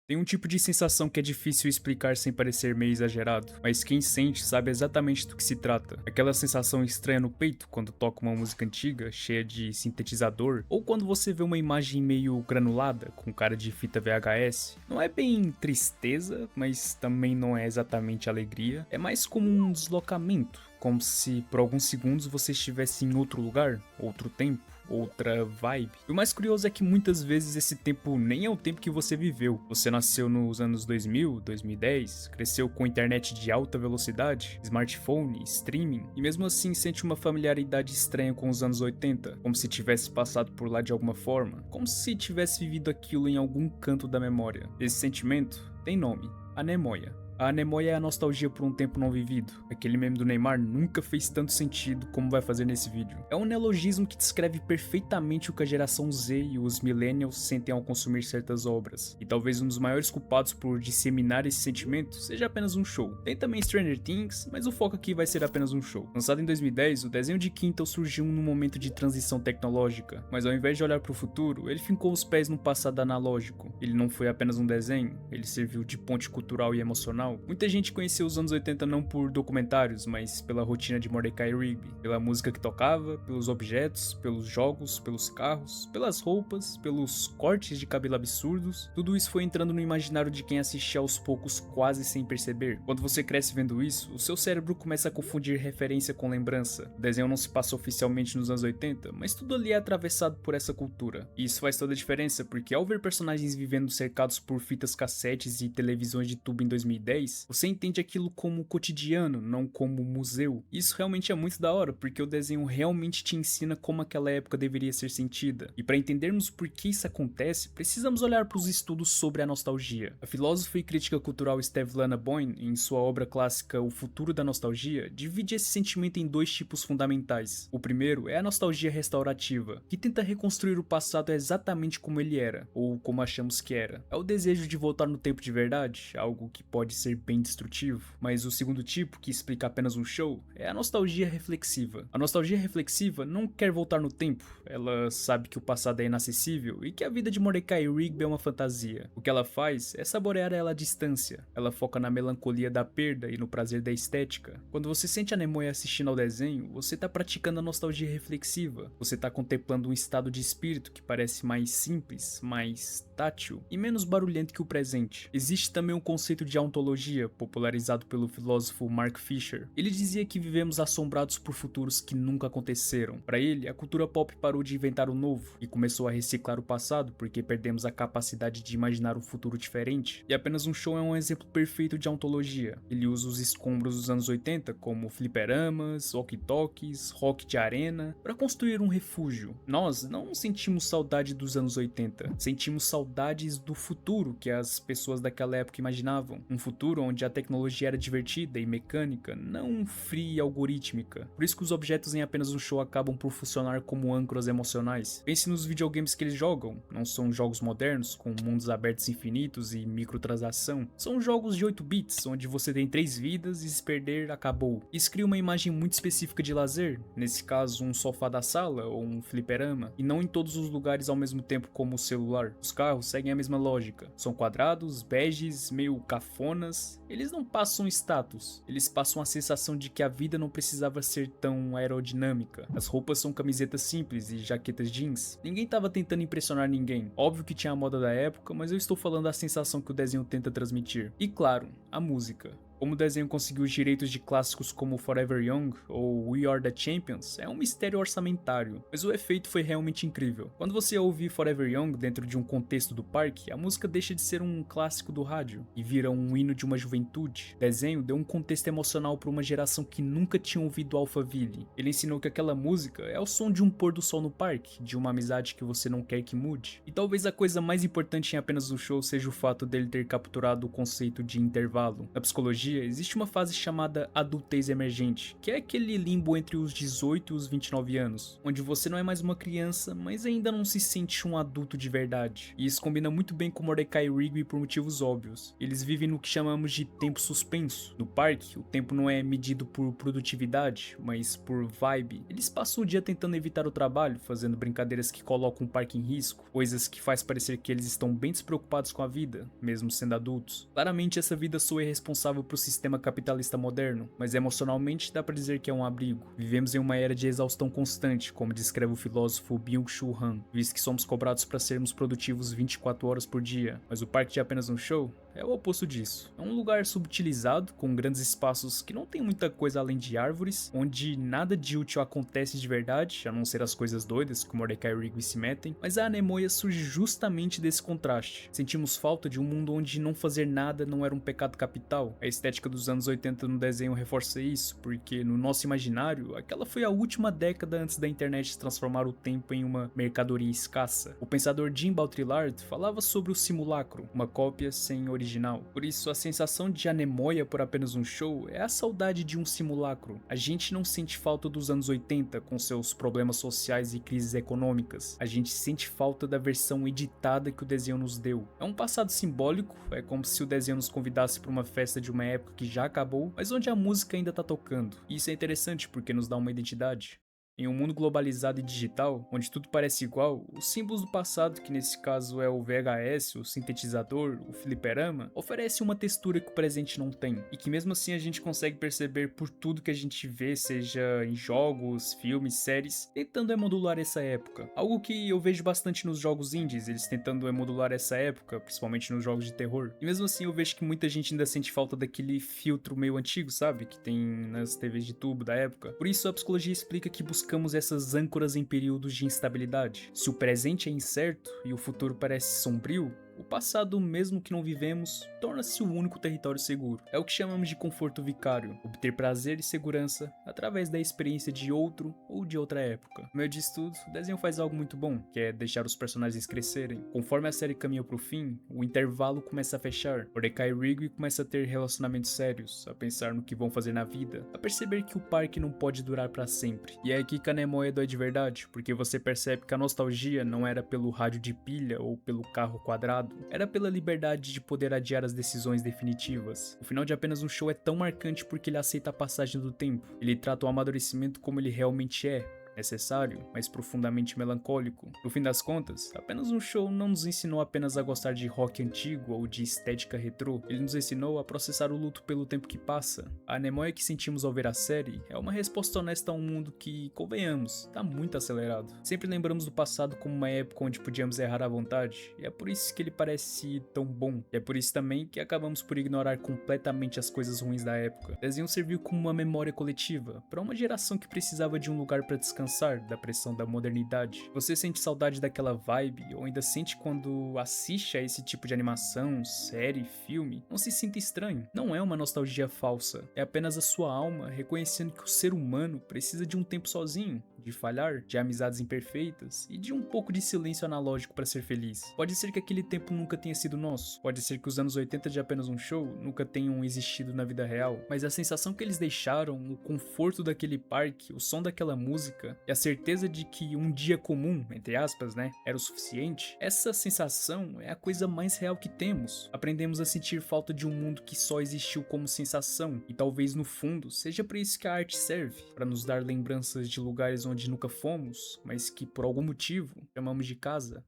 Tem um tipo de sensação que é difícil explicar sem parecer meio exagerado, mas quem sente sabe exatamente do que se trata. Aquela sensação estranha no peito quando toca uma música antiga, cheia de sintetizador, ou quando você vê uma imagem meio granulada, com cara de fita VHS. Não é bem tristeza, mas também não é exatamente alegria, é mais como um deslocamento, como se por alguns segundos você estivesse em outro lugar, outro tempo, outra vibe. E o mais curioso é que muitas vezes esse tempo nem é o tempo que você viveu. Você nasceu nos anos 2000, 2010, cresceu com internet de alta velocidade, smartphone, streaming, e mesmo assim sente uma familiaridade estranha com os anos 80, como se tivesse passado por lá de alguma forma, como se tivesse vivido aquilo em algum canto da memória. Esse sentimento tem nome: anemoia. A anemoia é a nostalgia por um tempo não vivido. Aquele meme do Neymar nunca fez tanto sentido como vai fazer nesse vídeo. É um neologismo que descreve perfeitamente o que a geração Z e os millennials sentem ao consumir certas obras. E talvez um dos maiores culpados por disseminar esse sentimento seja apenas um show. Tem também Stranger Things, mas o foco aqui vai ser apenas um show. Lançado em 2010, o desenho de Quintal surgiu num momento de transição tecnológica, mas ao invés de olhar para o futuro, ele fincou os pés no passado analógico. Ele não foi apenas um desenho, ele serviu de ponte cultural e emocional. Muita gente conheceu os anos 80 não por documentários, mas pela rotina de Mordecai Rigby, pela música que tocava, pelos objetos, pelos jogos, pelos carros, pelas roupas, pelos cortes de cabelo absurdos. Tudo isso foi entrando no imaginário de quem assistia aos poucos, quase sem perceber. Quando você cresce vendo isso, o seu cérebro começa a confundir referência com lembrança. O desenho não se passa oficialmente nos anos 80, mas tudo ali é atravessado por essa cultura. E isso faz toda a diferença, porque ao ver personagens vivendo cercados por fitas cassetes e televisões de tubo em 2010, você entende aquilo como cotidiano, não como museu. Isso realmente é muito da hora, porque o desenho realmente te ensina como aquela época deveria ser sentida. E para entendermos por que isso acontece, precisamos olhar para os estudos sobre a nostalgia. A filósofa e crítica cultural Svetlana Boym, em sua obra clássica O Futuro da Nostalgia, divide esse sentimento em dois tipos fundamentais. O primeiro é a nostalgia restaurativa, que tenta reconstruir o passado exatamente como ele era, ou como achamos que era. É o desejo de voltar no tempo de verdade, algo que pode ser bem destrutivo. Mas o segundo tipo, que explica apenas um show, é a nostalgia reflexiva. A nostalgia reflexiva não quer voltar no tempo, ela sabe que o passado é inacessível e que a vida de Mordecai Rigby é uma fantasia. O que ela faz é saborear ela à distância. Ela foca na melancolia da perda e no prazer da estética. Quando você sente a Nemoya assistindo ao desenho, você está praticando a nostalgia reflexiva. Você está contemplando um estado de espírito que parece mais simples, mais tátil e menos barulhento que o presente. Existe também um conceito de ontologia, popularizado pelo filósofo Mark Fisher. Ele dizia que vivemos assombrados por futuros que nunca aconteceram. Para ele, a cultura pop parou de inventar o novo e começou a reciclar o passado porque perdemos a capacidade de imaginar um futuro diferente. E apenas um show é um exemplo perfeito de ontologia. Ele usa os escombros dos anos 80, como fliperamas, walkie-talkies, rock de arena, para construir um refúgio. Nós não sentimos saudade dos anos 80, sentimos saudades do futuro que as pessoas daquela época imaginavam. Um futuro onde a tecnologia era divertida e mecânica, não fria e algorítmica. Por isso que os objetos em apenas um show acabam por funcionar como âncoras emocionais. Pense nos videogames que eles jogam. Não são jogos modernos, com mundos abertos infinitos e microtransação. São jogos de 8 bits, onde você tem 3 vidas e se perder, acabou. Isso cria uma imagem muito específica de lazer, nesse caso um sofá da sala ou um fliperama, e não em todos os lugares ao mesmo tempo como o celular. Os carros seguem a mesma lógica. São quadrados, beges, meio cafonas. Eles não passam status, eles passam a sensação de que a vida não precisava ser tão aerodinâmica. As roupas são camisetas simples e jaquetas jeans. Ninguém estava tentando impressionar ninguém. Óbvio que tinha a moda da época, mas eu estou falando da sensação que o desenho tenta transmitir. E claro, a música. Como o desenho conseguiu os direitos de clássicos como Forever Young ou We Are The Champions é um mistério orçamentário, mas o efeito foi realmente incrível. Quando você ouve Forever Young dentro de um contexto do parque, a música deixa de ser um clássico do rádio e vira um hino de uma juventude. O desenho deu um contexto emocional para uma geração que nunca tinha ouvido Alphaville. Ele ensinou que aquela música é o som de um pôr do sol no parque, de uma amizade que você não quer que mude. E talvez a coisa mais importante em apenas o show seja o fato dele ter capturado o conceito de intervalo. Na psicologia, psicologia, existe uma fase chamada adultez emergente, que é aquele limbo entre os 18 e os 29 anos, onde você não é mais uma criança, mas ainda não se sente um adulto de verdade. E isso combina muito bem com Mordecai e Rigby por motivos óbvios. Eles vivem no que chamamos de tempo suspenso. No parque, o tempo não é medido por produtividade, mas por vibe. Eles passam o dia tentando evitar o trabalho, fazendo brincadeiras que colocam o parque em risco, coisas que faz parecer que eles estão bem despreocupados com a vida, mesmo sendo adultos. Claramente essa vida soa irresponsável pro sistema capitalista moderno, mas emocionalmente dá pra dizer que é um abrigo. Vivemos em uma era de exaustão constante, como descreve o filósofo Byung-Chul Han, visto que somos cobrados para sermos produtivos 24 horas por dia, mas o parque de apenas um show é o oposto disso. É um lugar subutilizado, com grandes espaços que não tem muita coisa além de árvores, onde nada de útil acontece de verdade, a não ser as coisas doidas que Mordecai e Rigby se metem, mas a Anemoia surge justamente desse contraste. Sentimos falta de um mundo onde não fazer nada não era um pecado capital. A estética dos anos 80 no desenho reforça isso, porque no nosso imaginário, aquela foi a última década antes da internet transformar o tempo em uma mercadoria escassa. O pensador Jean Baudrillard falava sobre o simulacro, uma cópia sem original. Por isso, a sensação de Anemoia por apenas um show é a saudade de um simulacro. A gente não sente falta dos anos 80 com seus problemas sociais e crises econômicas. A gente sente falta da versão editada que o desenho nos deu. É um passado simbólico, é como se o desenho nos convidasse para uma festa de uma época que já acabou, mas onde a música ainda tá tocando. E isso é interessante porque nos dá uma identidade. Em um mundo globalizado e digital, onde tudo parece igual, os símbolos do passado, que nesse caso é o VHS, o sintetizador, o fliperama, oferecem uma textura que o presente não tem, e que mesmo assim a gente consegue perceber por tudo que a gente vê, seja em jogos, filmes, séries, tentando emular essa época. Algo que eu vejo bastante nos jogos indies, eles tentando emular essa época, principalmente nos jogos de terror. E mesmo assim eu vejo que muita gente ainda sente falta daquele filtro meio antigo, sabe? Que tem nas TVs de tubo da época. Por isso a psicologia explica que buscamos essas âncoras em períodos de instabilidade. Se o presente é incerto e o futuro parece sombrio, o passado, mesmo que não vivemos, torna-se o único território seguro. É o que chamamos de conforto vicário, obter prazer e segurança através da experiência de outro ou de outra época. No meio disso tudo, o desenho faz algo muito bom, que é deixar os personagens crescerem. Conforme a série caminha pro fim, o intervalo começa a fechar. Mordecai e Rigby começam a ter relacionamentos sérios, a pensar no que vão fazer na vida, a perceber que o parque não pode durar para sempre. E é aqui que a Anemoia dói de verdade, porque você percebe que a nostalgia não era pelo rádio de pilha ou pelo carro quadrado, era pela liberdade de poder adiar as decisões definitivas. O final de apenas um show é tão marcante porque ele aceita a passagem do tempo. Ele trata o amadurecimento como ele realmente é. Necessário, mas profundamente melancólico. No fim das contas, apenas um show não nos ensinou apenas a gostar de rock antigo ou de estética retrô, ele nos ensinou a processar o luto pelo tempo que passa. A anemoia que sentimos ao ver a série é uma resposta honesta a um mundo que, convenhamos, tá muito acelerado. Sempre lembramos do passado como uma época onde podíamos errar à vontade, e é por isso que ele parece tão bom. E é por isso também que acabamos por ignorar completamente as coisas ruins da época. O desenho serviu como uma memória coletiva, para uma geração que precisava de um lugar para descansar da pressão da modernidade. Você sente saudade daquela vibe ou ainda sente quando assiste a esse tipo de animação, série, filme? Não se sinta estranho. Não é uma nostalgia falsa. É apenas a sua alma reconhecendo que o ser humano precisa de um tempo sozinho, de falhar, de amizades imperfeitas e de um pouco de silêncio analógico para ser feliz. Pode ser que aquele tempo nunca tenha sido nosso. Pode ser que os anos 80 de apenas um show nunca tenham existido na vida real. Mas a sensação que eles deixaram, o conforto daquele parque, o som daquela música e a certeza de que um dia comum, entre aspas, né, era o suficiente, essa sensação é a coisa mais real que temos. Aprendemos a sentir falta de um mundo que só existiu como sensação, e talvez no fundo seja para isso que a arte serve, para nos dar lembranças de lugares onde nunca fomos, mas que por algum motivo chamamos de casa.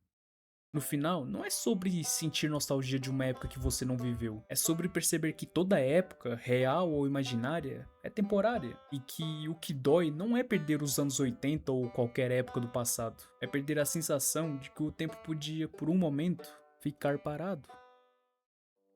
No final, não é sobre sentir nostalgia de uma época que você não viveu. É sobre perceber que toda época, real ou imaginária, é temporária. E que o que dói não é perder os anos 80 ou qualquer época do passado. É perder a sensação de que o tempo podia, por um momento, ficar parado.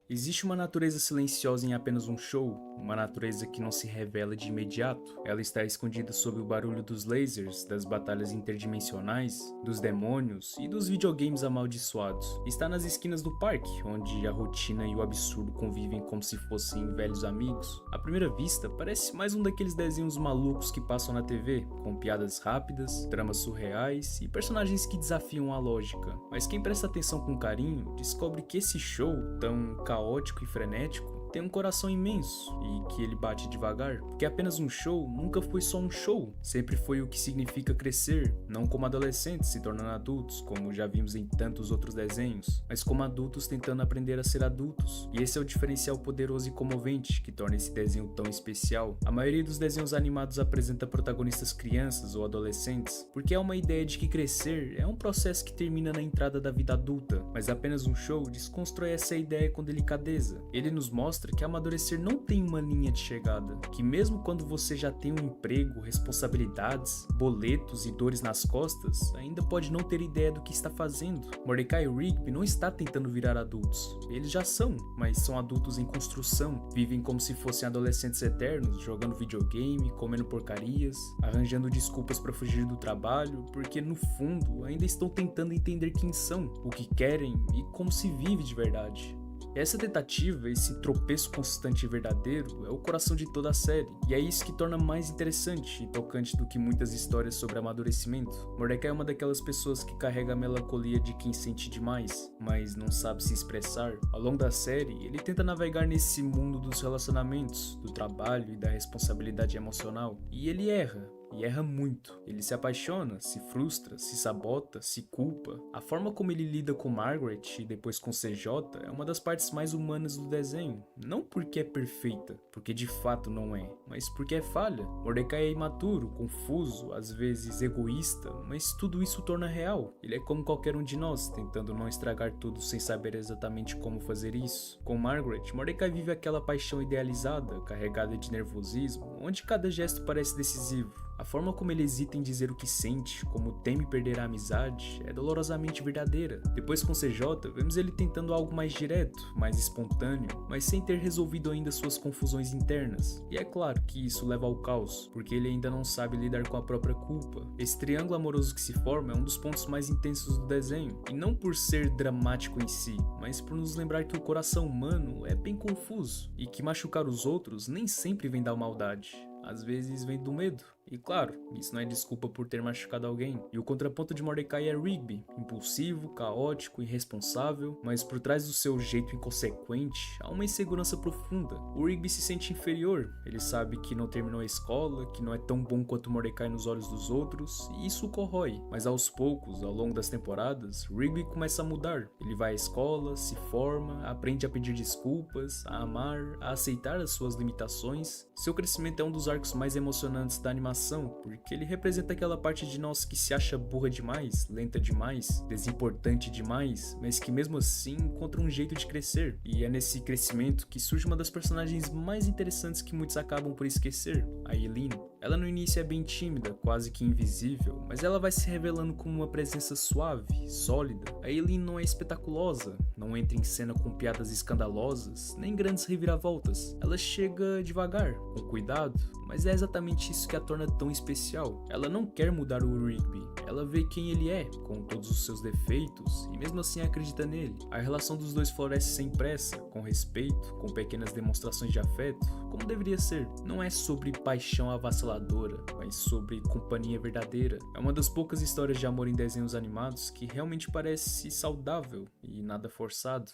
Existe uma natureza silenciosa em apenas um show, uma natureza que não se revela de imediato. Ela está escondida sob o barulho dos lasers, das batalhas interdimensionais, dos demônios e dos videogames amaldiçoados. Está nas esquinas do parque, onde a rotina e o absurdo convivem como se fossem velhos amigos. À primeira vista, parece mais um daqueles desenhos malucos que passam na TV, com piadas rápidas, tramas surreais e personagens que desafiam a lógica. Mas quem presta atenção com carinho, descobre que esse show, tão caótico e frenético, tem um coração imenso e que ele bate devagar, porque apenas um show nunca foi só um show, sempre foi o que significa crescer, não como adolescentes se tornando adultos, como já vimos em tantos outros desenhos, mas como adultos tentando aprender a ser adultos. E esse é o diferencial poderoso e comovente que torna esse desenho tão especial. A maioria dos desenhos animados apresenta protagonistas crianças ou adolescentes, porque é uma ideia de que crescer é um processo que termina na entrada da vida adulta, mas apenas um show desconstrói essa ideia com delicadeza. Ele nos mostra que amadurecer não tem uma linha de chegada, que mesmo quando você já tem um emprego, responsabilidades, boletos e dores nas costas, ainda pode não ter ideia do que está fazendo. Mordecai e Rigby não está tentando virar adultos, eles já são, mas são adultos em construção, vivem como se fossem adolescentes eternos, jogando videogame, comendo porcarias, arranjando desculpas para fugir do trabalho, porque no fundo ainda estão tentando entender quem são, o que querem e como se vive de verdade. Essa tentativa, esse tropeço constante e verdadeiro, é o coração de toda a série, e é isso que torna mais interessante e tocante do que muitas histórias sobre amadurecimento. Mordecai é uma daquelas pessoas que carrega a melancolia de quem sente demais, mas não sabe se expressar. Ao longo da série, ele tenta navegar nesse mundo dos relacionamentos, do trabalho e da responsabilidade emocional, e ele erra. E erra muito. Ele se apaixona, se frustra, se sabota, se culpa. A forma como ele lida com Margaret e depois com CJ é uma das partes mais humanas do desenho. Não porque é perfeita, porque de fato não é, mas porque é falha. Mordecai é imaturo, confuso, às vezes egoísta, mas tudo isso o torna real. Ele é como qualquer um de nós, tentando não estragar tudo sem saber exatamente como fazer isso. Com Margaret, Mordecai vive aquela paixão idealizada, carregada de nervosismo, onde cada gesto parece decisivo. A forma como ele hesita em dizer o que sente, como teme perder a amizade, é dolorosamente verdadeira. Depois com CJ, vemos ele tentando algo mais direto, mais espontâneo, mas sem ter resolvido ainda suas confusões internas. E é claro que isso leva ao caos, porque ele ainda não sabe lidar com a própria culpa. Esse triângulo amoroso que se forma é um dos pontos mais intensos do desenho, e não por ser dramático em si, mas por nos lembrar que o coração humano é bem confuso, e que machucar os outros nem sempre vem da maldade. Às vezes vem do medo. E claro, isso não é desculpa por ter machucado alguém. E o contraponto de Mordecai é Rigby, impulsivo, caótico, irresponsável, mas por trás do seu jeito inconsequente há uma insegurança profunda. O Rigby se sente inferior, ele sabe que não terminou a escola, que não é tão bom quanto Mordecai nos olhos dos outros, e isso o corrói. Mas aos poucos, ao longo das temporadas, Rigby começa a mudar. Ele vai à escola, se forma, aprende a pedir desculpas, a amar, a aceitar as suas limitações. Seu crescimento é um dos arcos mais emocionantes da animação, porque ele representa aquela parte de nós que se acha burra demais, lenta demais, desimportante demais, mas que mesmo assim encontra um jeito de crescer. E é nesse crescimento que surge uma das personagens mais interessantes que muitos acabam por esquecer, a Eileen. Ela no início é bem tímida, quase que invisível, mas ela vai se revelando como uma presença suave, sólida. A Eileen não é espetaculosa, não entra em cena com piadas escandalosas, nem grandes reviravoltas. Ela chega devagar, com cuidado, mas é exatamente isso que a torna tão especial. Ela não quer mudar o Rigby, ela vê quem ele é, com todos os seus defeitos, e mesmo assim acredita nele. A relação dos dois floresce sem pressa, com respeito, com pequenas demonstrações de afeto, como deveria ser. Não é sobre paixão avassaladora, mas sobre companhia verdadeira. É uma das poucas histórias de amor em desenhos animados que realmente parece saudável e nada forçado.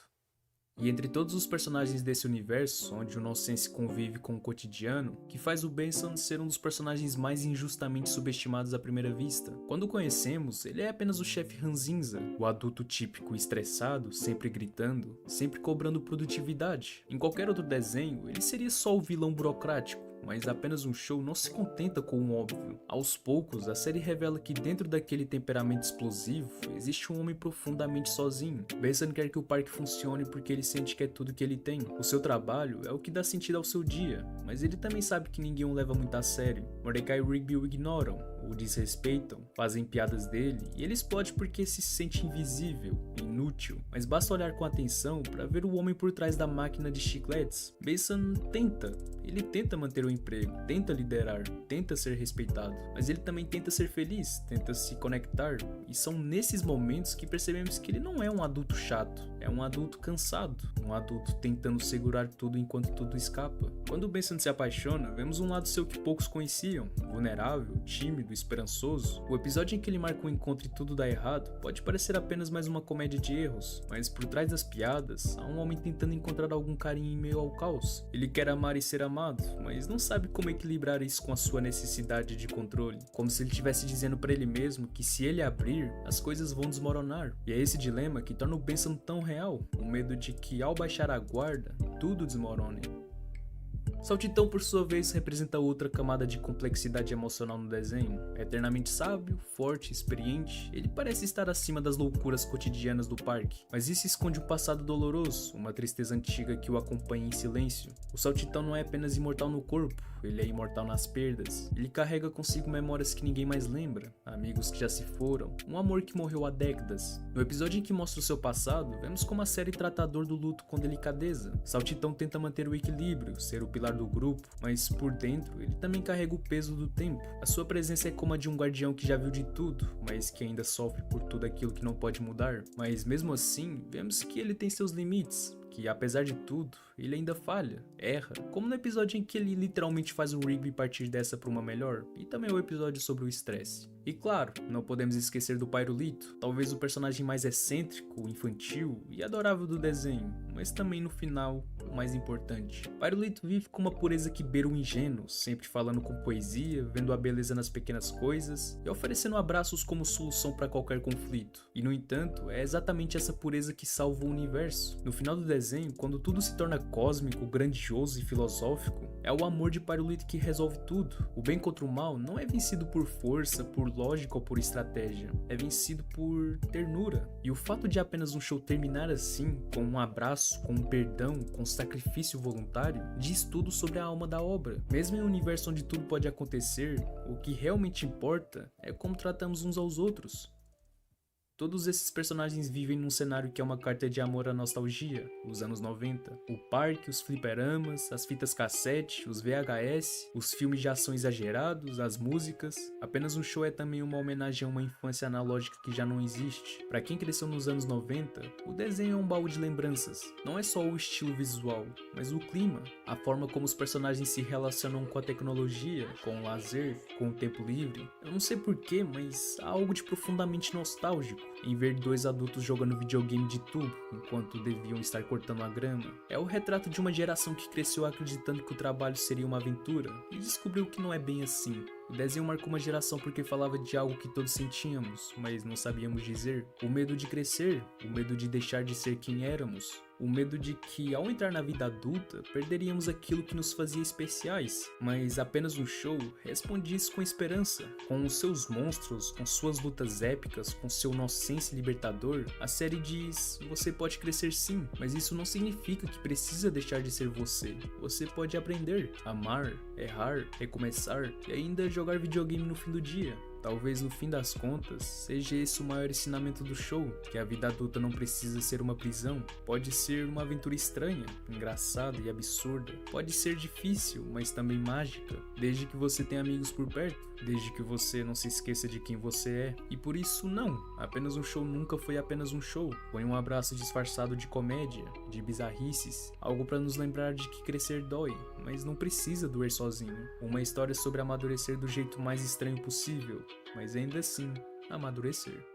E entre todos os personagens desse universo, onde o nonsense convive com o cotidiano, que faz o Benson ser um dos personagens mais injustamente subestimados à primeira vista. Quando o conhecemos, ele é apenas o chefe ranzinza, o adulto típico estressado, sempre gritando, sempre cobrando produtividade. Em qualquer outro desenho, ele seria só o vilão burocrático. Mas apenas um show não se contenta com o óbvio. Aos poucos, a série revela que dentro daquele temperamento explosivo, existe um homem profundamente sozinho. Benson quer que o parque funcione porque ele sente que é tudo que ele tem. O seu trabalho é o que dá sentido ao seu dia, mas ele também sabe que ninguém o leva muito a sério. Mordecai e Rigby o ignoram, o desrespeitam, fazem piadas dele, e ele explode porque se sente invisível, inútil. Mas basta olhar com atenção para ver o homem por trás da máquina de chicletes. Benson ele tenta manter o emprego, tenta liderar, tenta ser respeitado, mas ele também tenta ser feliz, tenta se conectar, e são nesses momentos que percebemos que ele não é um adulto chato, é um adulto cansado, um adulto tentando segurar tudo enquanto tudo escapa. Quando Benson se apaixona, vemos um lado seu que poucos conheciam, vulnerável, tímido, esperançoso, o episódio em que ele marca um encontro e tudo dá errado pode parecer apenas mais uma comédia de erros, mas por trás das piadas, há um homem tentando encontrar algum carinho em meio ao caos. Ele quer amar e ser amado, mas não sabe como equilibrar isso com a sua necessidade de controle, como se ele estivesse dizendo para ele mesmo que se ele abrir, as coisas vão desmoronar. E é esse dilema que torna o Benson tão real, o medo de que ao baixar a guarda, tudo desmorone. Saltitão, por sua vez, representa outra camada de complexidade emocional no desenho. É eternamente sábio, forte, experiente, ele parece estar acima das loucuras cotidianas do parque, mas isso esconde um passado doloroso, uma tristeza antiga que o acompanha em silêncio. O Saltitão não é apenas imortal no corpo, ele é imortal nas perdas. Ele carrega consigo memórias que ninguém mais lembra, amigos que já se foram, um amor que morreu há décadas. No episódio em que mostra o seu passado, vemos como a série trata a dor do luto com delicadeza. Saltitão tenta manter o equilíbrio, ser o pilar do grupo, mas por dentro ele também carrega o peso do tempo. A sua presença é como a de um guardião que já viu de tudo, mas que ainda sofre por tudo aquilo que não pode mudar. Mas mesmo assim, vemos que ele tem seus limites, que apesar de tudo, ele ainda falha, erra, como no episódio em que ele literalmente faz o Rigby partir dessa para uma melhor, e também o episódio sobre o estresse. E claro, não podemos esquecer do Pyrolito, talvez o personagem mais excêntrico, infantil e adorável do desenho, mas também no final, o mais importante. Pyrolito vive com uma pureza que beira o ingênuo, sempre falando com poesia, vendo a beleza nas pequenas coisas e oferecendo abraços como solução para qualquer conflito. E no entanto, é exatamente essa pureza que salva o universo. No final do desenho, quando tudo se torna cósmico, grandioso e filosófico, é o amor de Pyrolito que resolve tudo. O bem contra o mal não é vencido por força, por lógica ou por estratégia, é vencido por ternura. E o fato de apenas um show terminar assim, com um abraço, com um perdão, com sacrifício voluntário, diz tudo sobre a alma da obra. Mesmo em um universo onde tudo pode acontecer, o que realmente importa é como tratamos uns aos outros. Todos esses personagens vivem num cenário que é uma carta de amor à nostalgia, os anos 90. O parque, os fliperamas, as fitas cassete, os VHS, os filmes de ação exagerados, as músicas. Apenas um show é também uma homenagem a uma infância analógica que já não existe. Para quem cresceu nos anos 90, o desenho é um baú de lembranças. Não é só o estilo visual, mas o clima, a forma como os personagens se relacionam com a tecnologia, com o lazer, com o tempo livre. Eu não sei porquê, mas há algo de profundamente nostálgico em ver dois adultos jogando videogame de tubo, enquanto deviam estar cortando a grama. É o retrato de uma geração que cresceu acreditando que o trabalho seria uma aventura, e descobriu que não é bem assim. O desenho marcou uma geração porque falava de algo que todos sentíamos, mas não sabíamos dizer. O medo de crescer, o medo de deixar de ser quem éramos. O medo de que, ao entrar na vida adulta, perderíamos aquilo que nos fazia especiais. Mas apenas um show responde isso com esperança. Com os seus monstros, com suas lutas épicas, com seu nonsense libertador, a série diz: você pode crescer sim, mas isso não significa que precisa deixar de ser você. Você pode aprender, amar, errar, recomeçar e ainda jogar videogame no fim do dia. Talvez no fim das contas, seja esse o maior ensinamento do show, que a vida adulta não precisa ser uma prisão, pode ser uma aventura estranha, engraçada e absurda, pode ser difícil, mas também mágica, desde que você tenha amigos por perto, desde que você não se esqueça de quem você é. E por isso não, apenas um show nunca foi apenas um show, foi um abraço disfarçado de comédia, de bizarrices, algo para nos lembrar de que crescer dói, mas não precisa doer sozinho, uma história sobre amadurecer do jeito mais estranho possível, mas ainda assim, amadurecer.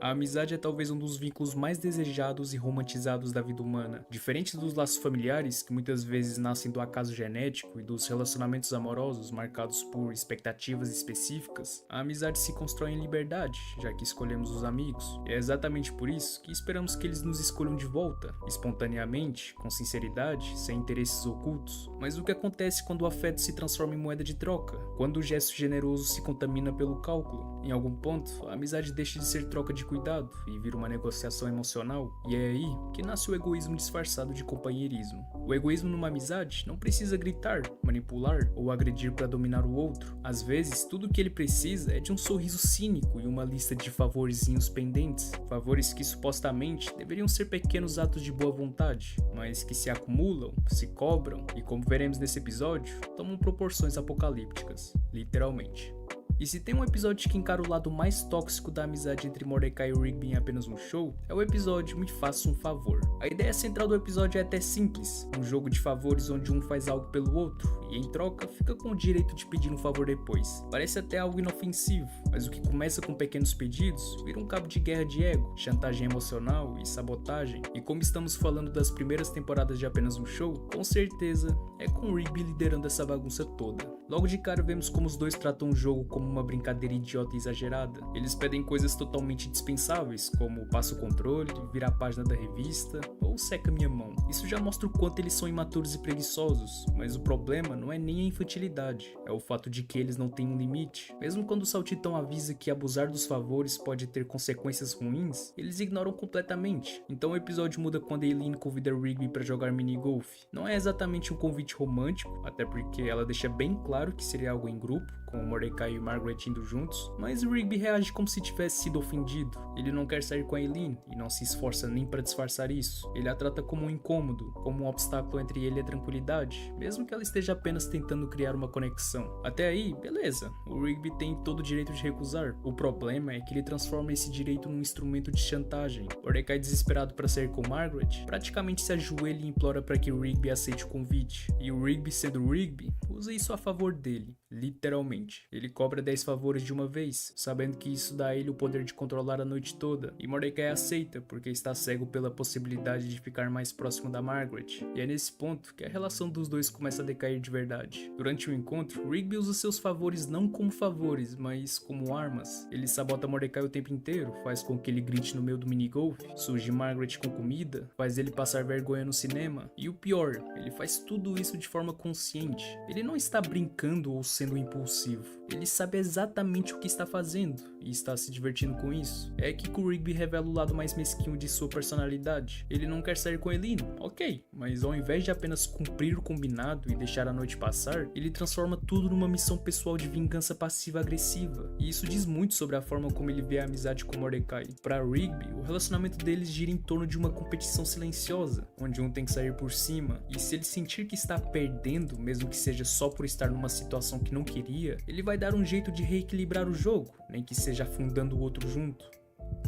A amizade é talvez um dos vínculos mais desejados e romantizados da vida humana. Diferente dos laços familiares, que muitas vezes nascem do acaso genético, e dos relacionamentos amorosos marcados por expectativas específicas, a amizade se constrói em liberdade, já que escolhemos os amigos. E é exatamente por isso que esperamos que eles nos escolham de volta, espontaneamente, com sinceridade, sem interesses ocultos. Mas o que acontece quando o afeto se transforma em moeda de troca? Quando o gesto generoso se contamina pelo cálculo? Em algum ponto, a amizade deixa de ser troca de cuidado e vira uma negociação emocional, e é aí que nasce o egoísmo disfarçado de companheirismo. O egoísmo numa amizade não precisa gritar, manipular ou agredir para dominar o outro. Às vezes, tudo o que ele precisa é de um sorriso cínico e uma lista de favorzinhos pendentes, favores que supostamente deveriam ser pequenos atos de boa vontade, mas que se acumulam, se cobram e, como veremos nesse episódio, tomam proporções apocalípticas, literalmente. E se tem um episódio que encara o lado mais tóxico da amizade entre Mordecai e Rigby em apenas um show, é o episódio Me Faça um Favor. A ideia central do episódio é até simples, um jogo de favores onde um faz algo pelo outro e em troca fica com o direito de pedir um favor depois. Parece até algo inofensivo, mas o que começa com pequenos pedidos vira um cabo de guerra de ego, chantagem emocional e sabotagem. E como estamos falando das primeiras temporadas de apenas um show, com certeza é com Rigby liderando essa bagunça toda. Logo de cara vemos como os dois tratam o jogo como uma brincadeira idiota e exagerada. Eles pedem coisas totalmente dispensáveis, como passa o controle, vira a página da revista ou seca minha mão. Isso já mostra o quanto eles são imaturos e preguiçosos, mas o problema não é nem a infantilidade, é o fato de que eles não têm um limite. Mesmo quando o Saltitão avisa que abusar dos favores pode ter consequências ruins, eles ignoram completamente. Então o episódio muda quando Eileen convida Rigby para jogar minigolf. Não é exatamente um convite romântico, até porque ela deixa bem claro que seria algo em grupo, com Mordecai e Margaret indo juntos, mas Rigby reage como se tivesse sido ofendido. Ele não quer sair com a Eileen e não se esforça nem para disfarçar isso. Ele a trata como um incômodo, como um obstáculo entre ele e a tranquilidade, mesmo que ela esteja apenas tentando criar uma conexão. Até aí, beleza, o Rigby tem todo o direito de recusar. O problema é que ele transforma esse direito num instrumento de chantagem. Mordecai, desesperado para sair com Margaret, praticamente se ajoelha e implora para que Rigby aceite o convite. E o Rigby, sendo Rigby, usa isso a favor dele, literalmente. Ele cobra 10 favores de uma vez, sabendo que isso dá a ele o poder de controlar a noite toda, e Mordecai aceita porque está cego pela possibilidade de ficar mais próximo da Margaret, e é nesse ponto que a relação dos dois começa a decair de verdade. Durante o encontro, Rigby usa seus favores não como favores, mas como armas. Ele sabota Mordecai o tempo inteiro, faz com que ele grite no meio do minigolf, surge Margaret com comida, faz ele passar vergonha no cinema, e o pior, ele faz tudo isso de forma consciente. Ele não está brincando ou sendo impulsivo. Ele sabe exatamente o que está fazendo e está se divertindo com isso. É aqui que o Rigby revela o lado mais mesquinho de sua personalidade. Ele não quer sair com Eileen, ok, mas ao invés de apenas cumprir o combinado e deixar a noite passar, ele transforma tudo numa missão pessoal de vingança passiva-agressiva. E isso diz muito sobre a forma como ele vê a amizade com Mordecai. Para Rigby, o relacionamento deles gira em torno de uma competição silenciosa, onde um tem que sair por cima, e se ele sentir que está perdendo, mesmo que seja só por estar numa situação que não queria, ele vai dar um jeito de reequilibrar o jogo, nem que seja afundando o outro junto.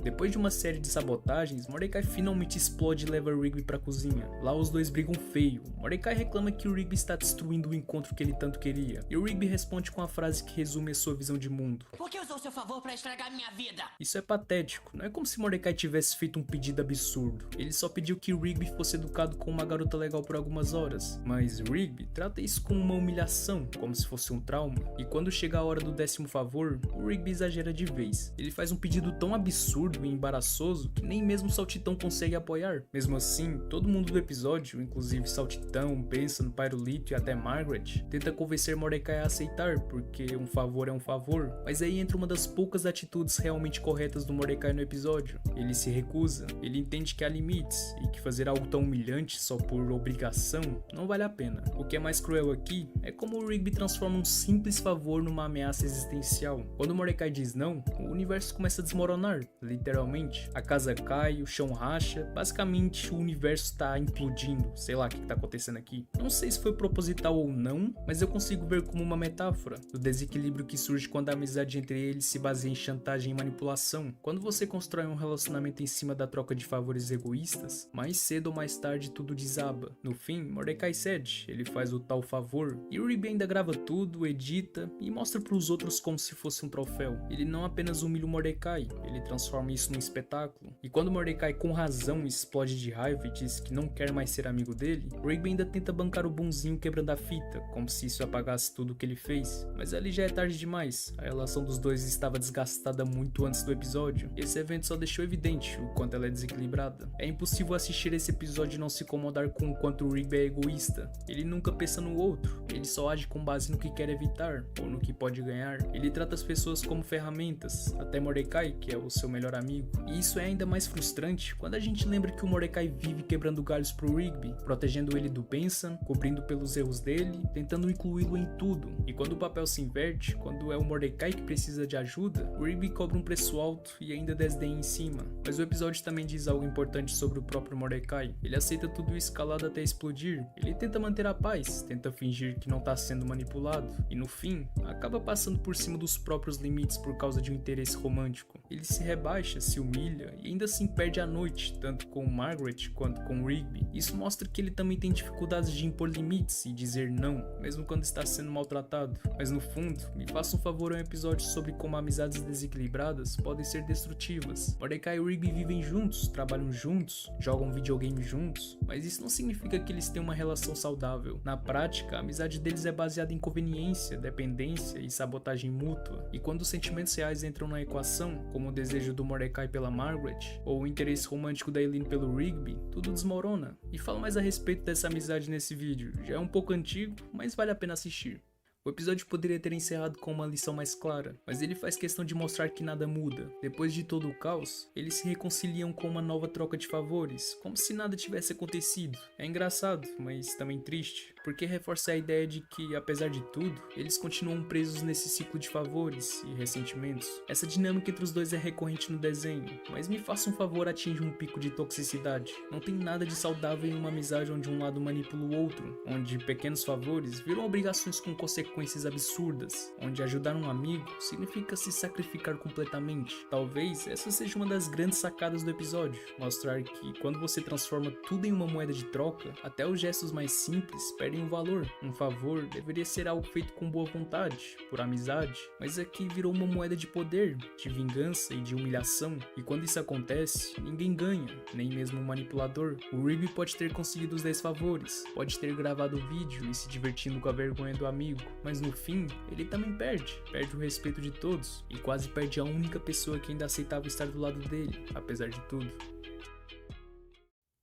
Depois de uma série de sabotagens, Mordecai finalmente explode e leva Rigby pra cozinha. Lá os dois brigam feio. Mordecai reclama que o Rigby está destruindo o encontro que ele tanto queria, e o Rigby responde com a frase que resume a sua visão de mundo. Por que usou seu favor pra estragar minha vida? Isso é patético, não é como se Mordecai tivesse feito um pedido absurdo. Ele só pediu que Rigby fosse educado com uma garota legal por algumas horas, mas Rigby trata isso como uma humilhação, como se fosse um trauma, e quando chega a hora do 10º favor, o Rigby exagera de vez. Ele faz um pedido tão absurdo e embaraçoso que nem mesmo Saltitão consegue apoiar. Mesmo assim, todo mundo do episódio, inclusive Saltitão, Benson, Pyrolito e até Margaret, tenta convencer Mordecai a aceitar, porque um favor é um favor. Mas aí entra uma das poucas atitudes realmente corretas do Mordecai no episódio. Ele se recusa, ele entende que há limites e que fazer algo tão humilhante só por obrigação não vale a pena. O que é mais cruel aqui é como o Rigby transforma um simples favor numa ameaça existencial. Quando Mordecai diz não, o universo começa a desmoronar, literalmente. A casa cai, o chão racha, basicamente o universo tá implodindo, sei lá o que tá acontecendo aqui. Não sei se foi proposital ou não, mas eu consigo ver como uma metáfora do desequilíbrio que surge quando a amizade entre eles se baseia em chantagem e manipulação. Quando você constrói um relacionamento em cima da troca de favores egoístas, mais cedo ou mais tarde tudo desaba. No fim, Mordecai cede, ele faz o tal favor, e o Rigby ainda grava tudo, edita e mostra pros outros como se fosse um troféu. Ele não apenas humilha o Mordecai, ele transforma isso num espetáculo. E quando Mordecai com razão explode de raiva e diz que não quer mais ser amigo dele, Rigby ainda tenta bancar o bonzinho quebrando a fita, como se isso apagasse tudo o que ele fez. Mas ali já é tarde demais, a relação dos dois estava desgastada muito antes do episódio. Esse evento só deixou evidente o quanto ela é desequilibrada. É impossível assistir esse episódio e não se incomodar com o quanto o Rigby é egoísta. Ele nunca pensa no outro, ele só age com base no que quer evitar, ou no que pode ganhar. Ele trata as pessoas como ferramentas, até Mordecai, que é o seu seu melhor amigo. E isso é ainda mais frustrante quando a gente lembra que o Mordecai vive quebrando galhos pro Rigby, protegendo ele do Benson, cobrindo pelos erros dele, tentando incluí-lo em tudo. E quando o papel se inverte, quando é o Mordecai que precisa de ajuda, o Rigby cobra um preço alto e ainda desdenha em cima. Mas o episódio também diz algo importante sobre o próprio Mordecai. Ele aceita tudo isso calado até explodir. Ele tenta manter a paz, tenta fingir que não tá sendo manipulado. E no fim, acaba passando por cima dos próprios limites por causa de um interesse romântico. Ele se rebaixa, se humilha e ainda assim perde a noite, tanto com Margaret quanto com Rigby. Isso mostra que ele também tem dificuldades de impor limites e dizer não, mesmo quando está sendo maltratado. Mas no fundo, me faça um favor, é um episódio sobre como amizades desequilibradas podem ser destrutivas. Mordecai e Rigby vivem juntos, trabalham juntos, jogam videogame juntos, mas isso não significa que eles têm uma relação saudável. Na prática, a amizade deles é baseada em conveniência, dependência e sabotagem mútua. E quando os sentimentos reais entram na equação, como o desejo do Mordecai pela Margaret, ou o interesse romântico da Eileen pelo Rigby, tudo desmorona. E falo mais a respeito dessa amizade nesse vídeo, já é um pouco antigo, mas vale a pena assistir. O episódio poderia ter encerrado com uma lição mais clara, mas ele faz questão de mostrar que nada muda. Depois de todo o caos, eles se reconciliam com uma nova troca de favores, como se nada tivesse acontecido. É engraçado, mas também triste, porque reforça a ideia de que, apesar de tudo, eles continuam presos nesse ciclo de favores e ressentimentos. Essa dinâmica entre os dois é recorrente no desenho, mas me faça um favor, atinge um pico de toxicidade. Não tem nada de saudável em uma amizade onde um lado manipula o outro, onde pequenos favores viram obrigações com consequências absurdas, onde ajudar um amigo significa se sacrificar completamente. Talvez essa seja uma das grandes sacadas do episódio, mostrar que quando você transforma tudo em uma moeda de troca, até os gestos mais simples perdem o valor. Um favor deveria ser algo feito com boa vontade, por amizade, mas aqui virou uma moeda de poder, de vingança e de humilhação, e quando isso acontece, ninguém ganha, nem mesmo o manipulador. O Rigby pode ter conseguido os 10 favores, pode ter gravado o vídeo e se divertindo com a vergonha do amigo, mas no fim, ele também perde o respeito de todos e quase perde a única pessoa que ainda aceitava estar do lado dele, apesar de tudo.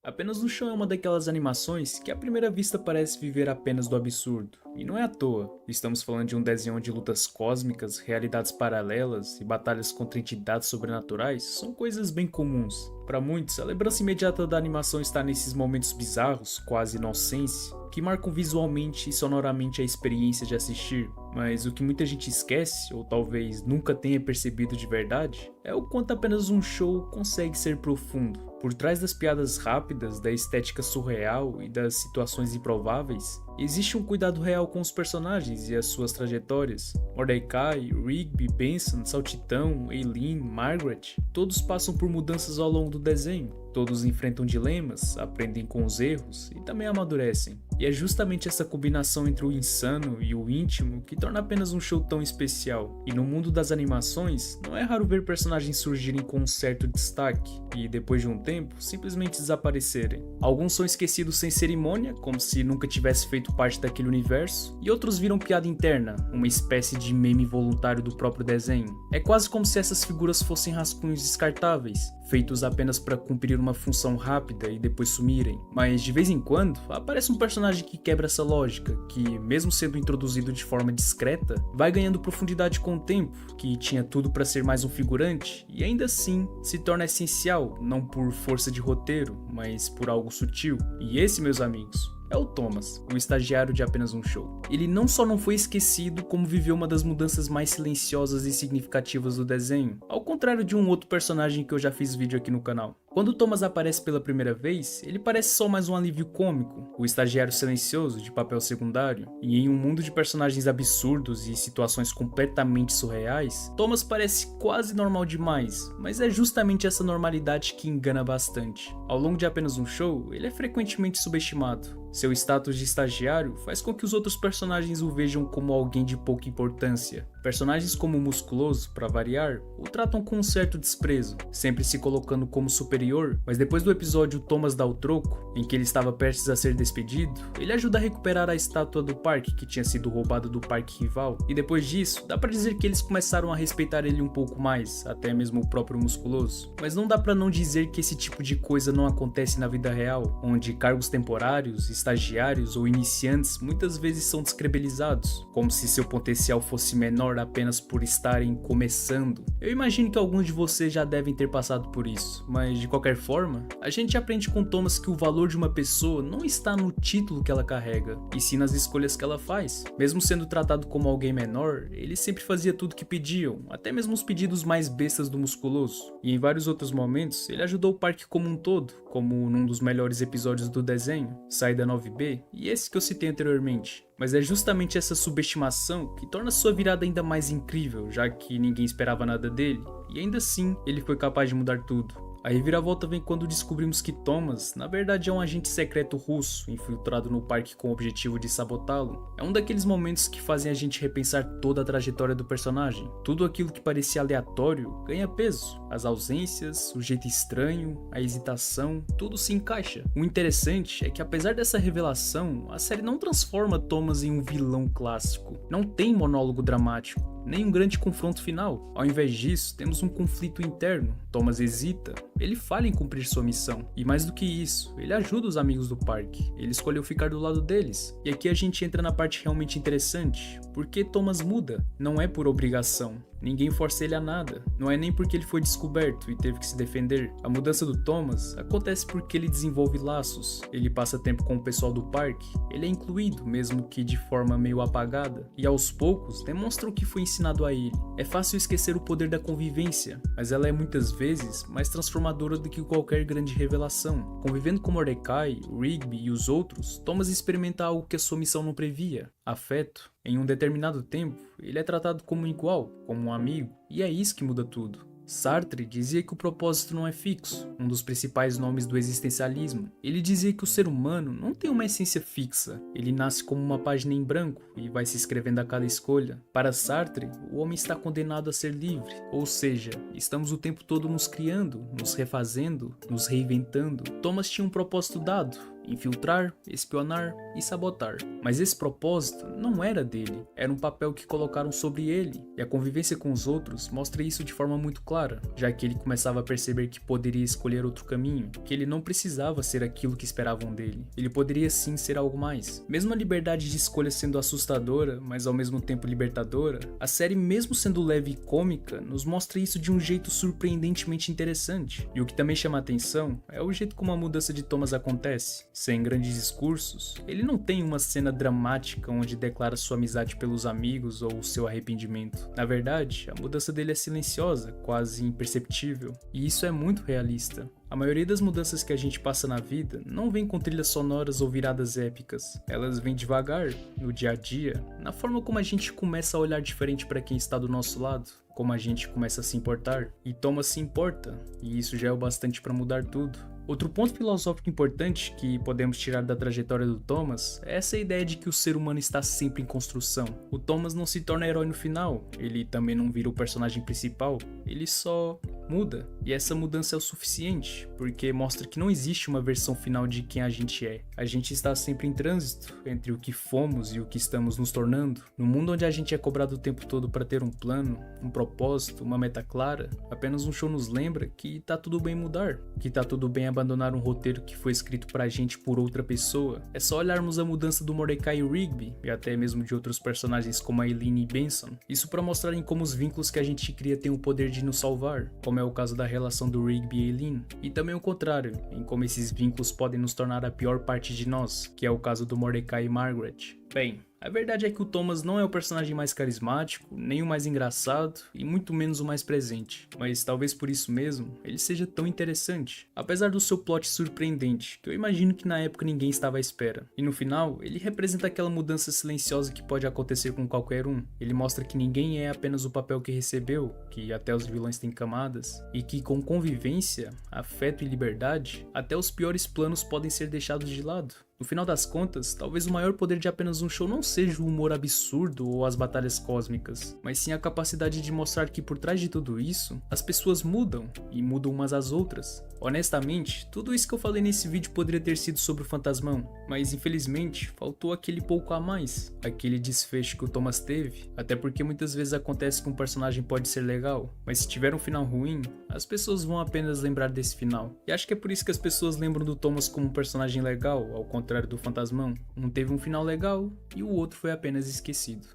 Apenas no Chão é uma daquelas animações que à primeira vista parece viver apenas do absurdo. E não é à toa, estamos falando de um desenho onde lutas cósmicas, realidades paralelas e batalhas contra entidades sobrenaturais são coisas bem comuns. Para muitos, a lembrança imediata da animação está nesses momentos bizarros, quase inocência, que marcam visualmente e sonoramente a experiência de assistir, mas o que muita gente esquece, ou talvez nunca tenha percebido de verdade, é o quanto apenas um show consegue ser profundo. Por trás das piadas rápidas, da estética surreal e das situações improváveis, existe um cuidado real com os personagens e as suas trajetórias. Mordecai, Rigby, Benson, Saltitão, Eileen, Margaret, todos passam por mudanças ao longo do desenho. Todos enfrentam dilemas, aprendem com os erros e também amadurecem. E é justamente essa combinação entre o insano e o íntimo que torna apenas um show tão especial. E no mundo das animações, não é raro ver personagens surgirem com um certo destaque e, depois de um tempo, simplesmente desaparecerem. Alguns são esquecidos sem cerimônia, como se nunca tivesse feito parte daquele universo, e outros viram piada interna, uma espécie de meme voluntário do próprio desenho. É quase como se essas figuras fossem rascunhos descartáveis, feitos apenas para cumprir uma função rápida e depois sumirem. Mas de vez em quando, aparece um personagem que quebra essa lógica, que mesmo sendo introduzido de forma discreta, vai ganhando profundidade com o tempo, que tinha tudo para ser mais um figurante, e ainda assim se torna essencial, não por força de roteiro, mas por algo sutil. E esse, meus amigos, é o Thomas, o estagiário de Apenas um Show. Ele não só não foi esquecido, como viveu uma das mudanças mais silenciosas e significativas do desenho, ao contrário de um outro personagem que eu já fiz vídeo aqui no canal. Quando o Thomas aparece pela primeira vez, ele parece só mais um alívio cômico, o estagiário silencioso de papel secundário, e em um mundo de personagens absurdos e situações completamente surreais, Thomas parece quase normal demais, mas é justamente essa normalidade que engana bastante. Ao longo de Apenas um Show, ele é frequentemente subestimado. Seu status de estagiário faz com que os outros personagens o vejam como alguém de pouca importância. Personagens como o Musculoso, para variar, o tratam com um certo desprezo, sempre se colocando como superior anterior, mas depois do episódio Thomas dá o troco, em que ele estava prestes a ser despedido, ele ajuda a recuperar a estátua do parque que tinha sido roubada do parque rival, e depois disso, dá pra dizer que eles começaram a respeitar ele um pouco mais, até mesmo o próprio Musculoso. Mas não dá pra não dizer que esse tipo de coisa não acontece na vida real, onde cargos temporários, estagiários ou iniciantes muitas vezes são descredibilizados, como se seu potencial fosse menor apenas por estarem começando. Eu imagino que alguns de vocês já devem ter passado por isso, mas de qualquer forma, a gente aprende com Thomas que o valor de uma pessoa não está no título que ela carrega, e sim nas escolhas que ela faz. Mesmo sendo tratado como alguém menor, ele sempre fazia tudo que pediam, até mesmo os pedidos mais bestas do Musculoso. E em vários outros momentos, ele ajudou o parque como um todo, como num dos melhores episódios do desenho, Saída 9B, e esse que eu citei anteriormente. Mas é justamente essa subestimação que torna sua virada ainda mais incrível, já que ninguém esperava nada dele, e ainda assim ele foi capaz de mudar tudo. A reviravolta vem quando descobrimos que Thomas, na verdade, é um agente secreto russo infiltrado no parque com o objetivo de sabotá-lo. É um daqueles momentos que fazem a gente repensar toda a trajetória do personagem. Tudo aquilo que parecia aleatório ganha peso. As ausências, o jeito estranho, a hesitação, tudo se encaixa. O interessante é que apesar dessa revelação, a série não transforma Thomas em um vilão clássico. Não tem monólogo dramático, nem um grande confronto final. Ao invés disso, temos um conflito interno. Thomas hesita, ele falha em cumprir sua missão. E mais do que isso, ele ajuda os amigos do parque. Ele escolheu ficar do lado deles. E aqui a gente entra na parte realmente interessante. Porque Thomas muda? Não é por obrigação. Ninguém força ele a nada. Não é nem porque ele foi descoberto e teve que se defender. A mudança do Thomas acontece porque ele desenvolve laços. Ele passa tempo com o pessoal do parque. Ele é incluído, mesmo que de forma meio apagada. E aos poucos, demonstra o que foi ensinado a ele. É fácil esquecer o poder da convivência, mas ela é muitas vezes mais transformadora do que qualquer grande revelação. Convivendo com Mordecai, Rigby e os outros, Thomas experimenta algo que a sua missão não previa: afeto. Em um determinado tempo, ele é tratado como um igual, como um amigo, e é isso que muda tudo. Sartre dizia que o propósito não é fixo, um dos principais nomes do existencialismo. Ele dizia que o ser humano não tem uma essência fixa, ele nasce como uma página em branco e vai se escrevendo a cada escolha. Para Sartre, o homem está condenado a ser livre, ou seja, estamos o tempo todo nos criando, nos refazendo, nos reinventando. Thomas tinha um propósito dado: infiltrar, espionar e sabotar. Mas esse propósito não era dele, era um papel que colocaram sobre ele, e a convivência com os outros mostra isso de forma muito clara, já que ele começava a perceber que poderia escolher outro caminho, que ele não precisava ser aquilo que esperavam dele, ele poderia sim ser algo mais. Mesmo a liberdade de escolha sendo assustadora, mas ao mesmo tempo libertadora, a série, mesmo sendo leve e cômica, nos mostra isso de um jeito surpreendentemente interessante. E o que também chama a atenção é o jeito como a mudança de Thomas acontece. Sem grandes discursos, ele não tem uma cena dramática onde declara sua amizade pelos amigos ou seu arrependimento. Na verdade, a mudança dele é silenciosa, quase imperceptível, e isso é muito realista. A maioria das mudanças que a gente passa na vida não vem com trilhas sonoras ou viradas épicas. Elas vêm devagar, no dia a dia, na forma como a gente começa a olhar diferente para quem está do nosso lado, como a gente começa a se importar. E Thomas se importa, e isso já é o bastante para mudar tudo. Outro ponto filosófico importante que podemos tirar da trajetória do Thomas é essa ideia de que o ser humano está sempre em construção. O Thomas não se torna herói no final, ele também não vira o personagem principal, ele só muda. E essa mudança é o suficiente, porque mostra que não existe uma versão final de quem a gente é. A gente está sempre em trânsito entre o que fomos e o que estamos nos tornando. No mundo onde a gente é cobrado o tempo todo para ter um plano, um propósito, uma meta clara, apenas um show nos lembra que tá tudo bem mudar, que tá tudo bem abandonar um roteiro que foi escrito pra gente por outra pessoa. É só olharmos a mudança do Mordecai e Rigby, e até mesmo de outros personagens como a Eileen e Benson, isso para mostrarem como os vínculos que a gente cria têm o poder de nos salvar, como é o caso da relação do Rigby e Eileen, e também o contrário, em como esses vínculos podem nos tornar a pior parte de nós, que é o caso do Mordecai e Margaret. Bem, a verdade é que o Thomas não é o personagem mais carismático, nem o mais engraçado e muito menos o mais presente, mas talvez por isso mesmo ele seja tão interessante, apesar do seu plot surpreendente, que eu imagino que na época ninguém estava à espera. E no final, ele representa aquela mudança silenciosa que pode acontecer com qualquer um. Ele mostra que ninguém é apenas o papel que recebeu, que até os vilões têm camadas, e que com convivência, afeto e liberdade, até os piores planos podem ser deixados de lado. No final das contas, talvez o maior poder de apenas um show não seja o humor absurdo ou as batalhas cósmicas, mas sim a capacidade de mostrar que por trás de tudo isso, as pessoas mudam, e mudam umas às outras. Honestamente, tudo isso que eu falei nesse vídeo poderia ter sido sobre o Fantasmão, mas infelizmente faltou aquele pouco a mais, aquele desfecho que o Thomas teve, até porque muitas vezes acontece que um personagem pode ser legal, mas se tiver um final ruim, as pessoas vão apenas lembrar desse final. E acho que é por isso que as pessoas lembram do Thomas como um personagem legal, ao contrário do Fantasmão. Um teve um final legal e o outro foi apenas esquecido.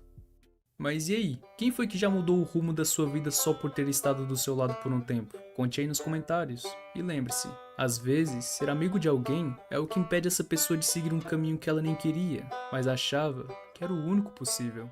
Mas e aí? Quem foi que já mudou o rumo da sua vida só por ter estado do seu lado por um tempo? Conte aí nos comentários. E lembre-se, às vezes, ser amigo de alguém é o que impede essa pessoa de seguir um caminho que ela nem queria, mas achava que era o único possível.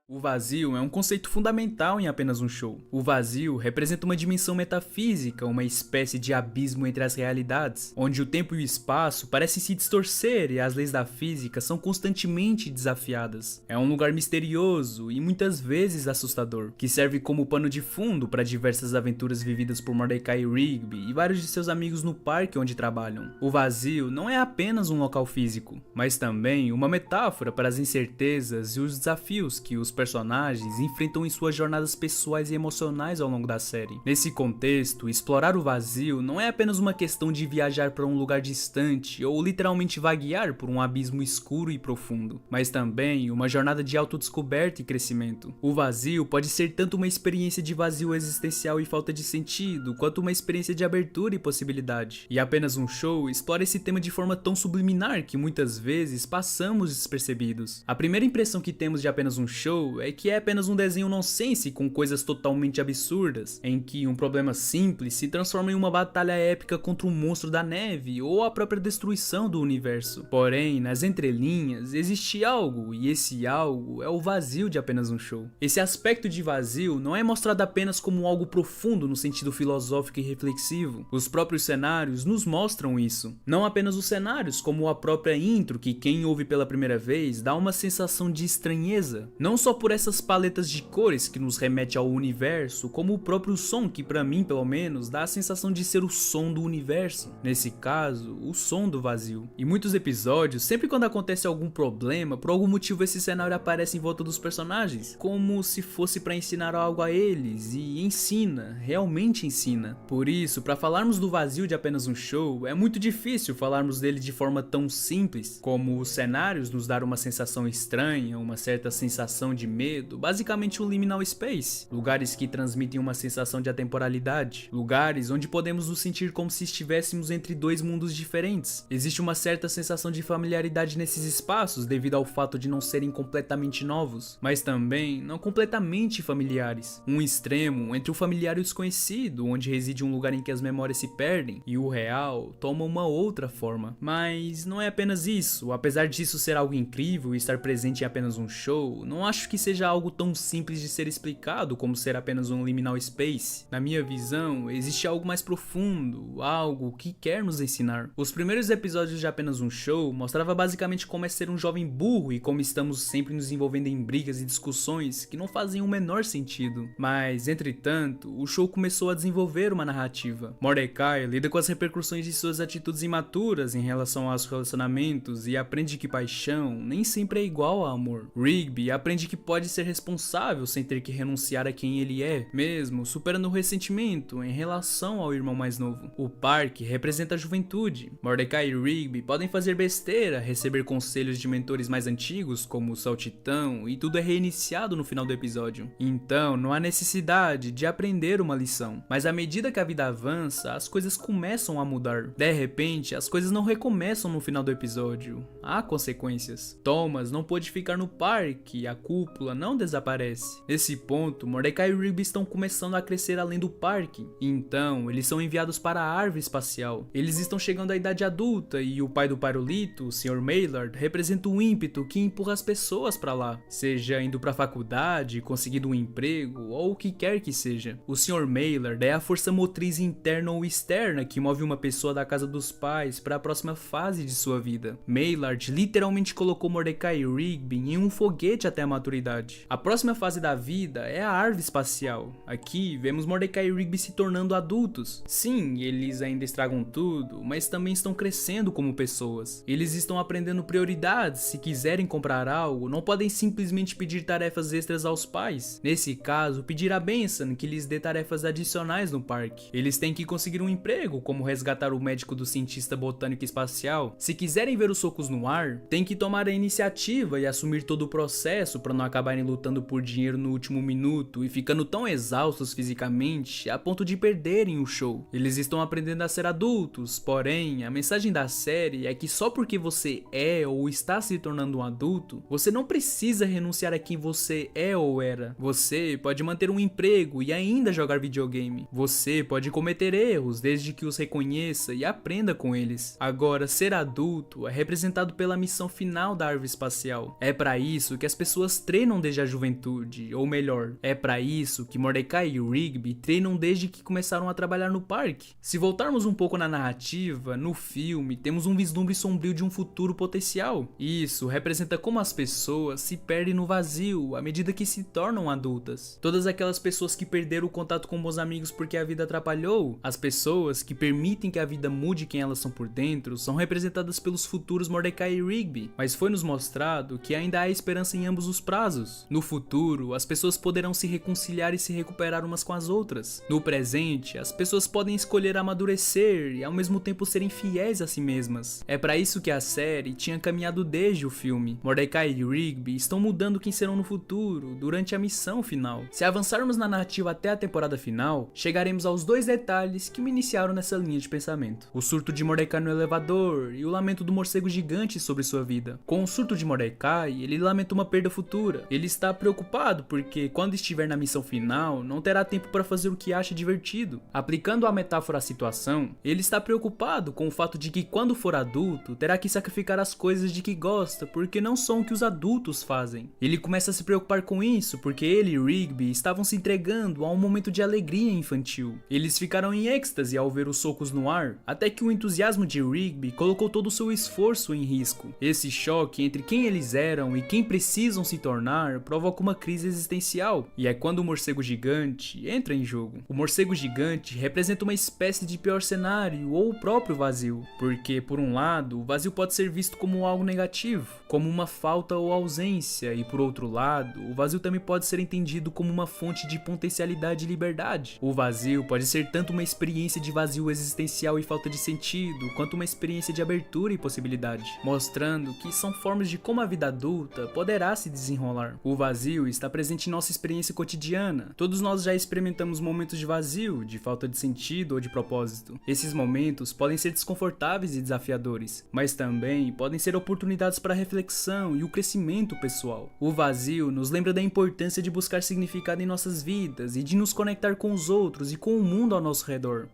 O vazio é um conceito fundamental em apenas um show. O vazio representa uma dimensão metafísica, uma espécie de abismo entre as realidades, onde o tempo e o espaço parecem se distorcer e as leis da física são constantemente desafiadas. É um lugar misterioso e muitas vezes assustador, que serve como pano de fundo para diversas aventuras vividas por Mordecai e Rigby e vários de seus amigos no parque onde trabalham. O vazio não é apenas um local físico, mas também uma metáfora para as incertezas e os desafios que os personagens enfrentam em suas jornadas pessoais e emocionais ao longo da série. Nesse contexto, explorar o vazio não é apenas uma questão de viajar para um lugar distante ou literalmente vaguear por um abismo escuro e profundo, mas também uma jornada de autodescoberta e crescimento. O vazio pode ser tanto uma experiência de vazio existencial e falta de sentido, quanto uma experiência de abertura e possibilidade. E apenas um show explora esse tema de forma tão subliminar que muitas vezes passamos despercebidos. A primeira impressão que temos de apenas um show é que é apenas um desenho nonsense com coisas totalmente absurdas, em que um problema simples se transforma em uma batalha épica contra um monstro da neve ou a própria destruição do universo. Porém, nas entrelinhas existe algo, e esse algo é o vazio de apenas um show. Esse aspecto de vazio não é mostrado apenas como algo profundo no sentido filosófico e reflexivo. Os próprios cenários nos mostram isso. Não apenas os cenários, como a própria intro, que quem ouve pela primeira vez dá uma sensação de estranheza. Não só por essas paletas de cores que nos remete ao universo, como o próprio som que pra mim, pelo menos, dá a sensação de ser o som do universo. Nesse caso, o som do vazio. Em muitos episódios, sempre quando acontece algum problema, por algum motivo esse cenário aparece em volta dos personagens, como se fosse pra ensinar algo a eles, e ensina, realmente ensina. Por isso, pra falarmos do vazio de apenas um show, é muito difícil falarmos dele de forma tão simples, como os cenários nos dar uma sensação estranha, uma certa sensação de medo, basicamente um liminal space, lugares que transmitem uma sensação de atemporalidade, lugares onde podemos nos sentir como se estivéssemos entre dois mundos diferentes. Existe uma certa sensação de familiaridade nesses espaços devido ao fato de não serem completamente novos, mas também não completamente familiares. Um extremo entre o familiar e o desconhecido, onde reside um lugar em que as memórias se perdem e o real toma uma outra forma. Mas não é apenas isso, apesar disso ser algo incrível e estar presente em apenas um show, não acho que seja algo tão simples de ser explicado como ser apenas um liminal space. Na minha visão, existe algo mais profundo, algo que quer nos ensinar. Os primeiros episódios de apenas um show mostrava basicamente como é ser um jovem burro e como estamos sempre nos envolvendo em brigas e discussões que não fazem o menor sentido. Mas, entretanto, o show começou a desenvolver uma narrativa. Mordecai lida com as repercussões de suas atitudes imaturas em relação aos relacionamentos e aprende que paixão nem sempre é igual a amor. Rigby aprende que pode ser responsável sem ter que renunciar a quem ele é, mesmo superando o ressentimento em relação ao irmão mais novo. O parque representa a juventude. Mordecai e Rigby podem fazer besteira, receber conselhos de mentores mais antigos, como o Saltitão, e tudo é reiniciado no final do episódio. Então, não há necessidade de aprender uma lição, mas à medida que a vida avança, as coisas começam a mudar. De repente, as coisas não recomeçam no final do episódio. Há consequências. Thomas não pôde ficar no parque, a cúpula não desaparece. Nesse ponto, Mordecai e Rigby estão começando a crescer além do parque. Então, eles são enviados para a árvore espacial. Eles estão chegando à idade adulta e o pai do Pyrolito, o Sr. Maillard, representa o ímpeto que empurra as pessoas para lá, seja indo para a faculdade, conseguindo um emprego ou o que quer que seja. O Sr. Maillard é a força motriz interna ou externa que move uma pessoa da casa dos pais para a próxima fase de sua vida. Maillard literalmente colocou Mordecai e Rigby em um foguete até a maturidade maturidade. A próxima fase da vida é a árvore espacial. Aqui vemos Mordecai e Rigby se tornando adultos. Sim, eles ainda estragam tudo, mas também estão crescendo como pessoas. Eles estão aprendendo prioridades. Se quiserem comprar algo, não podem simplesmente pedir tarefas extras aos pais. Nesse caso, pedir a Benson que lhes dê tarefas adicionais no parque. Eles têm que conseguir um emprego, como resgatar o médico do cientista botânico espacial. Se quiserem ver os socos no ar, têm que tomar a iniciativa e assumir todo o processo para não acabarem lutando por dinheiro no último minuto e ficando tão exaustos fisicamente a ponto de perderem o show. Eles estão aprendendo a ser adultos, porém, a mensagem da série é que só porque você é ou está se tornando um adulto, você não precisa renunciar a quem você é ou era. Você pode manter um emprego e ainda jogar videogame. Você pode cometer erros desde que os reconheça e aprenda com eles. Agora, ser adulto é representado pela missão final da árvore espacial. É para isso que as pessoas treinam desde a juventude, ou melhor, é para isso que Mordecai e Rigby treinam desde que começaram a trabalhar no parque. Se voltarmos um pouco na narrativa, no filme temos um vislumbre sombrio de um futuro potencial. Isso representa como as pessoas se perdem no vazio à medida que se tornam adultas. Todas aquelas pessoas que perderam o contato com bons amigos porque a vida atrapalhou, as pessoas que permitem que a vida mude quem elas são por dentro, são representadas pelos futuros Mordecai e Rigby, mas foi nos mostrado que ainda há esperança em ambos os prazos. No futuro, as pessoas poderão se reconciliar e se recuperar umas com as outras. No presente, as pessoas podem escolher amadurecer e ao mesmo tempo serem fiéis a si mesmas. É para isso que a série tinha caminhado desde o filme. Mordecai e Rigby estão mudando quem serão no futuro, durante a missão final. Se avançarmos na narrativa até a temporada final, chegaremos aos dois detalhes que me iniciaram nessa linha de pensamento: o surto de Mordecai no elevador e o lamento do morcego gigante sobre sua vida. Com o surto de Mordecai, ele lamenta uma perda futura. Ele está preocupado porque, quando estiver na missão final, não terá tempo para fazer o que acha divertido. Aplicando a metáfora à situação, ele está preocupado com o fato de que, quando for adulto, terá que sacrificar as coisas de que gosta, porque não são o que os adultos fazem. Ele começa a se preocupar com isso porque ele e Rigby estavam se entregando a um momento de alegria infantil. Eles ficaram em êxtase ao ver os socos no ar, até que o entusiasmo de Rigby colocou todo o seu esforço em risco. Esse choque entre quem eles eram e quem precisam se tornar provoca uma crise existencial, e é quando o morcego gigante entra em jogo. O morcego gigante representa uma espécie de pior cenário ou o próprio vazio, porque por um lado, o vazio pode ser visto como algo negativo, como uma falta ou ausência, e por outro lado, o vazio também pode ser entendido como uma fonte de potencialidade e liberdade. O vazio pode ser tanto uma experiência de vazio existencial e falta de sentido, quanto uma experiência de abertura e possibilidade, mostrando que são formas de como a vida adulta poderá se desenrolar. O vazio está presente em nossa experiência cotidiana. Todos nós já experimentamos momentos de vazio, de falta de sentido ou de propósito. Esses momentos podem ser desconfortáveis e desafiadores, mas também podem ser oportunidades para a reflexão e o crescimento pessoal. O vazio nos lembra da importância de buscar significado em nossas vidas e de nos conectar com os outros e com o mundo ao nosso redor.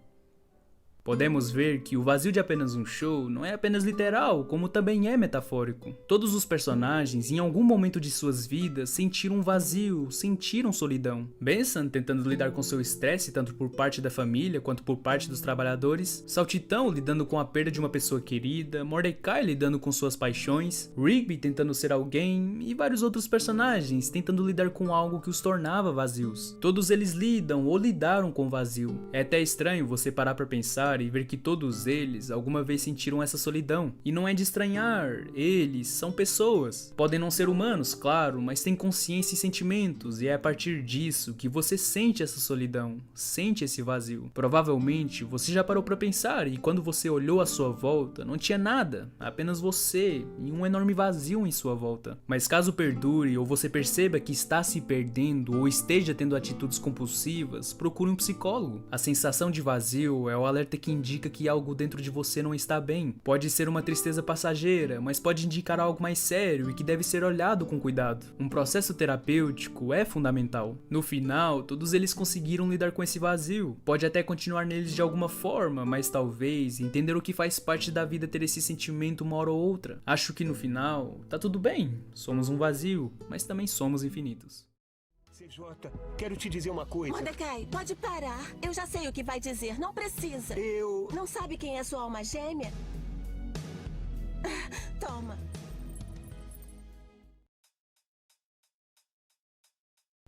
Podemos ver que o vazio de apenas um show não é apenas literal, como também é metafórico. Todos os personagens, em algum momento de suas vidas, sentiram um vazio, sentiram solidão. Benson tentando lidar com seu estresse tanto por parte da família quanto por parte dos trabalhadores, Saltitão lidando com a perda de uma pessoa querida, Mordecai lidando com suas paixões, Rigby tentando ser alguém e vários outros personagens tentando lidar com algo que os tornava vazios. Todos eles lidam ou lidaram com o vazio. É até estranho você parar pra pensar e ver que todos eles alguma vez sentiram essa solidão. E não é de estranhar, eles são pessoas. Podem não ser humanos, claro, mas têm consciência e sentimentos, e é a partir disso que você sente essa solidão, sente esse vazio. Provavelmente você já parou pra pensar e quando você olhou à sua volta, não tinha nada, apenas você e um enorme vazio em sua volta. Mas caso perdure ou você perceba que está se perdendo ou esteja tendo atitudes compulsivas, procure um psicólogo. A sensação de vazio é o alerta que indica que algo dentro de você não está bem. Pode ser uma tristeza passageira, mas pode indicar algo mais sério e que deve ser olhado com cuidado. Um processo terapêutico é fundamental. No final, todos eles conseguiram lidar com esse vazio. Pode até continuar neles de alguma forma, mas talvez entender o que faz parte da vida ter esse sentimento uma hora ou outra. Acho que no final, tá tudo bem. Somos um vazio, mas também somos infinitos. CJ, quero te dizer uma coisa. Mordecai, pode parar. Eu já sei o que vai dizer, não precisa. Não sabe quem é sua alma gêmea? Toma.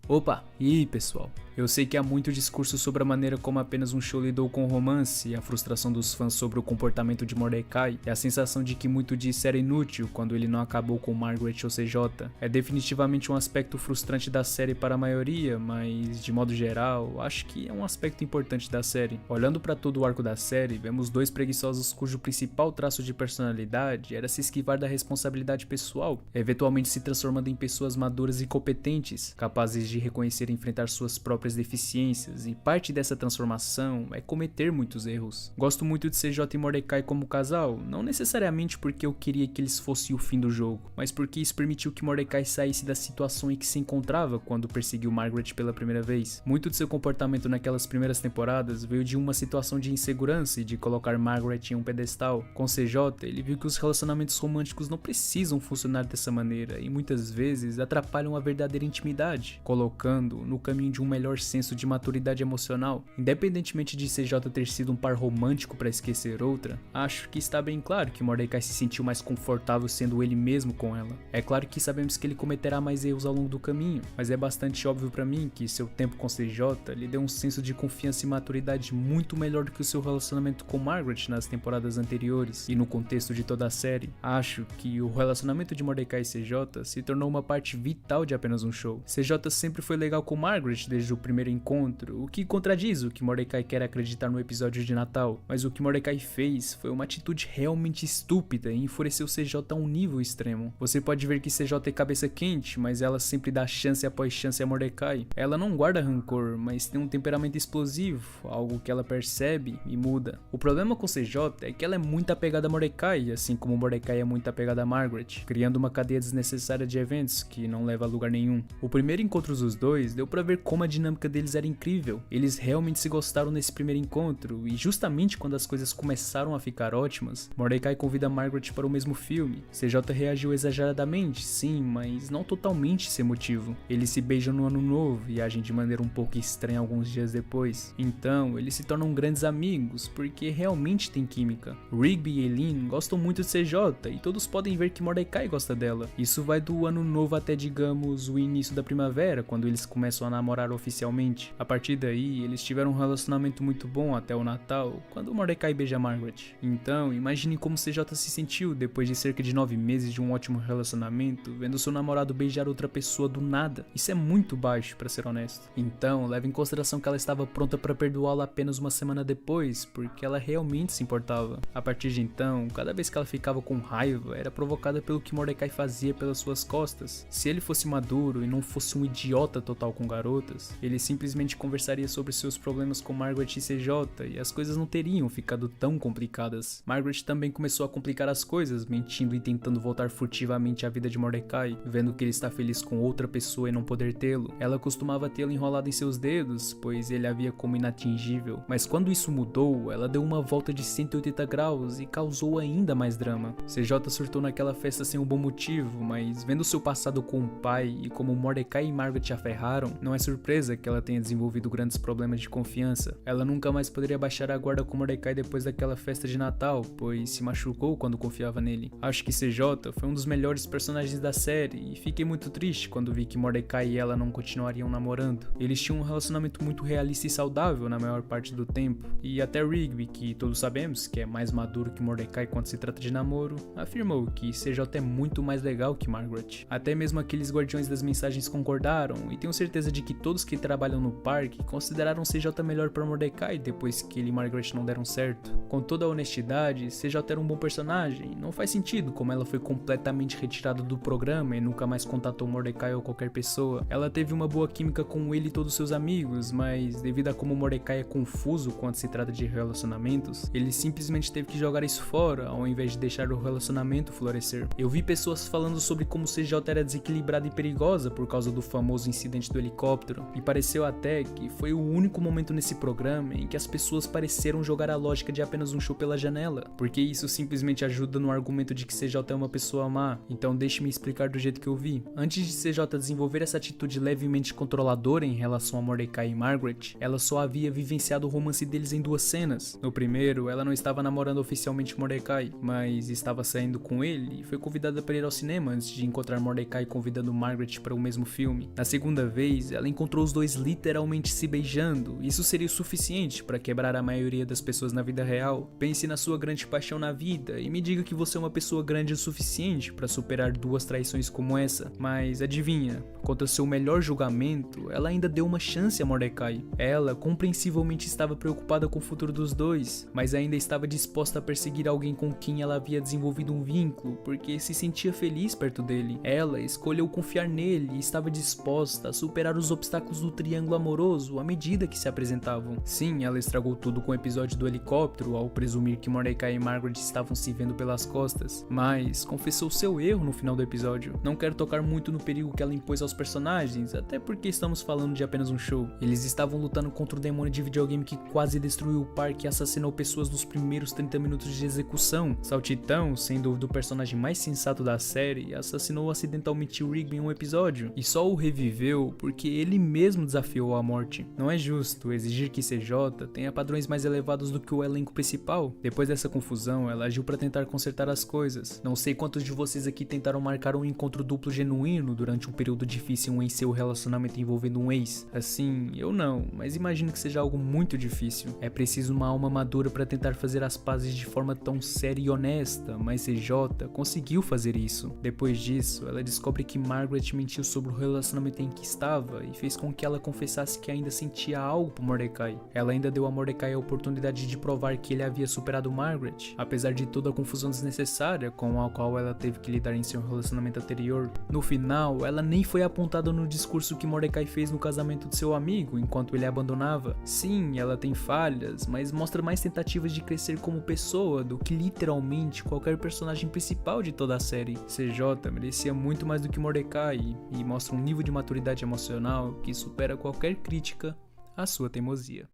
Opa, e aí pessoal? Eu sei que há muito discurso sobre a maneira como apenas um show lidou com o romance e a frustração dos fãs sobre o comportamento de Mordecai e a sensação de que muito disso era inútil quando ele não acabou com Margaret ou CJ. É definitivamente um aspecto frustrante da série para a maioria, mas de modo geral, acho que é um aspecto importante da série. Olhando para todo o arco da série, vemos dois preguiçosos cujo principal traço de personalidade era se esquivar da responsabilidade pessoal, eventualmente se transformando em pessoas maduras e competentes, capazes de reconhecer e enfrentar suas próprias deficiências, e parte dessa transformação é cometer muitos erros. Gosto muito de CJ e Mordecai como casal, não necessariamente porque eu queria que eles fossem o fim do jogo, mas porque isso permitiu que Mordecai saísse da situação em que se encontrava quando perseguiu Margaret pela primeira vez. Muito de seu comportamento naquelas primeiras temporadas veio de uma situação de insegurança e de colocar Margaret em um pedestal. Com CJ, ele viu que os relacionamentos românticos não precisam funcionar dessa maneira e muitas vezes atrapalham a verdadeira intimidade, colocando no caminho de um melhor senso de maturidade emocional. Independentemente de CJ ter sido um par romântico para esquecer outra, acho que está bem claro que Mordecai se sentiu mais confortável sendo ele mesmo com ela. É claro que sabemos que ele cometerá mais erros ao longo do caminho, mas é bastante óbvio para mim que seu tempo com CJ lhe deu um senso de confiança e maturidade muito melhor do que o seu relacionamento com Margaret nas temporadas anteriores e no contexto de toda a série. Acho que o relacionamento de Mordecai e CJ se tornou uma parte vital de apenas um show. CJ sempre foi legal com Margaret desde o primeiro encontro, o que contradiz o que Mordecai quer acreditar no episódio de Natal, mas o que Mordecai fez foi uma atitude realmente estúpida e enfureceu CJ a um nível extremo. Você pode ver que CJ é cabeça quente, mas ela sempre dá chance após chance a Mordecai. Ela não guarda rancor, mas tem um temperamento explosivo, algo que ela percebe e muda. O problema com CJ é que ela é muito apegada a Mordecai, assim como Mordecai é muito apegada a Margaret, criando uma cadeia desnecessária de eventos que não leva a lugar nenhum. O primeiro encontro dos dois deu pra ver como a dinâmica deles era incrível. Eles realmente se gostaram nesse primeiro encontro, e justamente quando as coisas começaram a ficar ótimas, Mordecai convida Margaret para o mesmo filme. CJ reagiu exageradamente, sim, mas não totalmente sem motivo. Eles se beijam no ano novo e agem de maneira um pouco estranha alguns dias depois. Então, eles se tornam grandes amigos, porque realmente tem química. Rigby e Eileen gostam muito de CJ, e todos podem ver que Mordecai gosta dela. Isso vai do ano novo até, digamos, o início da primavera, quando eles começam a namorar oficialmente. A partir daí, eles tiveram um relacionamento muito bom até o Natal, quando Mordecai beija Margaret. Então, imagine como CJ se sentiu depois de cerca de 9 meses de um ótimo relacionamento, vendo seu namorado beijar outra pessoa do nada. Isso é muito baixo, pra ser honesto. Então, leve em consideração que ela estava pronta para perdoá-lo apenas uma semana depois, porque ela realmente se importava. A partir de então, cada vez que ela ficava com raiva, era provocada pelo que Mordecai fazia pelas suas costas. Se ele fosse maduro e não fosse um idiota total com garotas, ele simplesmente conversaria sobre seus problemas com Margaret e CJ, e as coisas não teriam ficado tão complicadas. Margaret também começou a complicar as coisas, mentindo e tentando voltar furtivamente à vida de Mordecai, vendo que ele está feliz com outra pessoa e não poder tê-lo. Ela costumava tê-lo enrolado em seus dedos, pois ele a via como inatingível. Mas quando isso mudou, ela deu uma volta de 180 graus e causou ainda mais drama. CJ surtou naquela festa sem um bom motivo, mas vendo seu passado com o pai e como Mordecai e Margaret a ferraram, não é surpresa que ela tenha desenvolvido grandes problemas de confiança. Ela nunca mais poderia baixar a guarda com Mordecai depois daquela festa de Natal, pois se machucou quando confiava nele. Acho que CJ foi um dos melhores personagens da série e fiquei muito triste quando vi que Mordecai e ela não continuariam namorando. Eles tinham um relacionamento muito realista e saudável na maior parte do tempo, e até Rigby, que todos sabemos que é mais maduro que Mordecai quando se trata de namoro, afirmou que CJ é muito mais legal que Margaret. Até mesmo aqueles guardiões das mensagens concordaram, e tenho certeza de que todos que trabalham no parque consideraram CJ melhor para Mordecai depois que ele e Margaret não deram certo. Com toda a honestidade, CJ era um bom personagem, não faz sentido como ela foi completamente retirada do programa e nunca mais contatou Mordecai ou qualquer pessoa. Ela teve uma boa química com ele e todos seus amigos, mas devido a como Mordecai é confuso quando se trata de relacionamentos, ele simplesmente teve que jogar isso fora ao invés de deixar o relacionamento florescer. Eu vi pessoas falando sobre como CJ era desequilibrada e perigosa por causa do famoso incidente do helicóptero, e pareceu até que foi o único momento nesse programa em que as pessoas pareceram jogar a lógica de apenas um show pela janela, porque isso simplesmente ajuda no argumento de que CJ é uma pessoa má. Então deixe-me explicar do jeito que eu vi. Antes de CJ desenvolver essa atitude levemente controladora em relação a Mordecai e Margaret, ela só havia vivenciado o romance deles em 2 cenas. No primeiro, ela não estava namorando oficialmente Mordecai, mas estava saindo com ele e foi convidada para ir ao cinema antes de encontrar Mordecai convidando Margaret para o mesmo filme. Na segunda vez, ela encontrou os dois literalmente se beijando. Isso seria o suficiente para quebrar a maioria das pessoas na vida real. Pense na sua grande paixão na vida e me diga que você é uma pessoa grande o suficiente para superar 2 traições como essa. Mas adivinha, contra seu melhor julgamento, ela ainda deu uma chance a Mordecai. Ela compreensivelmente estava preocupada com o futuro dos dois, mas ainda estava disposta a perseguir alguém com quem ela havia desenvolvido um vínculo, porque se sentia feliz perto dele. Ela escolheu confiar nele e estava disposta a superar os obstáculos do triângulo amoroso à medida que se apresentavam. Sim, ela estragou tudo com o episódio do helicóptero ao presumir que Mordecai e Margaret estavam se vendo pelas costas, mas confessou seu erro no final do episódio. Não quero tocar muito no perigo que ela impôs aos personagens, até porque estamos falando de apenas um show. Eles estavam lutando contra o demônio de videogame que quase destruiu o parque e assassinou pessoas nos primeiros 30 minutos de execução. Saltitão, sem dúvida o personagem mais sensato da série, assassinou acidentalmente Rigby em um episódio, e só o reviveu porque ele mesmo desafiou a morte. Não é justo exigir que CJ tenha padrões mais elevados do que o elenco principal. Depois dessa confusão, ela agiu para tentar consertar as coisas. Não sei quantos de vocês aqui tentaram marcar um encontro duplo genuíno durante um período difícil em seu relacionamento envolvendo um ex. Assim, eu não, mas imagino que seja algo muito difícil. É preciso uma alma madura para tentar fazer as pazes de forma tão séria e honesta, mas CJ conseguiu fazer isso. Depois disso, ela descobre que Margaret mentiu sobre o relacionamento em que estava e fez com que ela confessasse que ainda sentia algo por Mordecai. Ela ainda deu a Mordecai a oportunidade de provar que ele havia superado Margaret, apesar de toda a confusão desnecessária com a qual ela teve que lidar em seu relacionamento anterior. No final, ela nem foi apontada no discurso que Mordecai fez no casamento de seu amigo enquanto ele a abandonava. Sim, ela tem falhas, mas mostra mais tentativas de crescer como pessoa do que literalmente qualquer personagem principal de toda a série. CJ merecia muito mais do que Mordecai e mostra um nível de maturidade emocional que supera qualquer crítica à sua teimosia.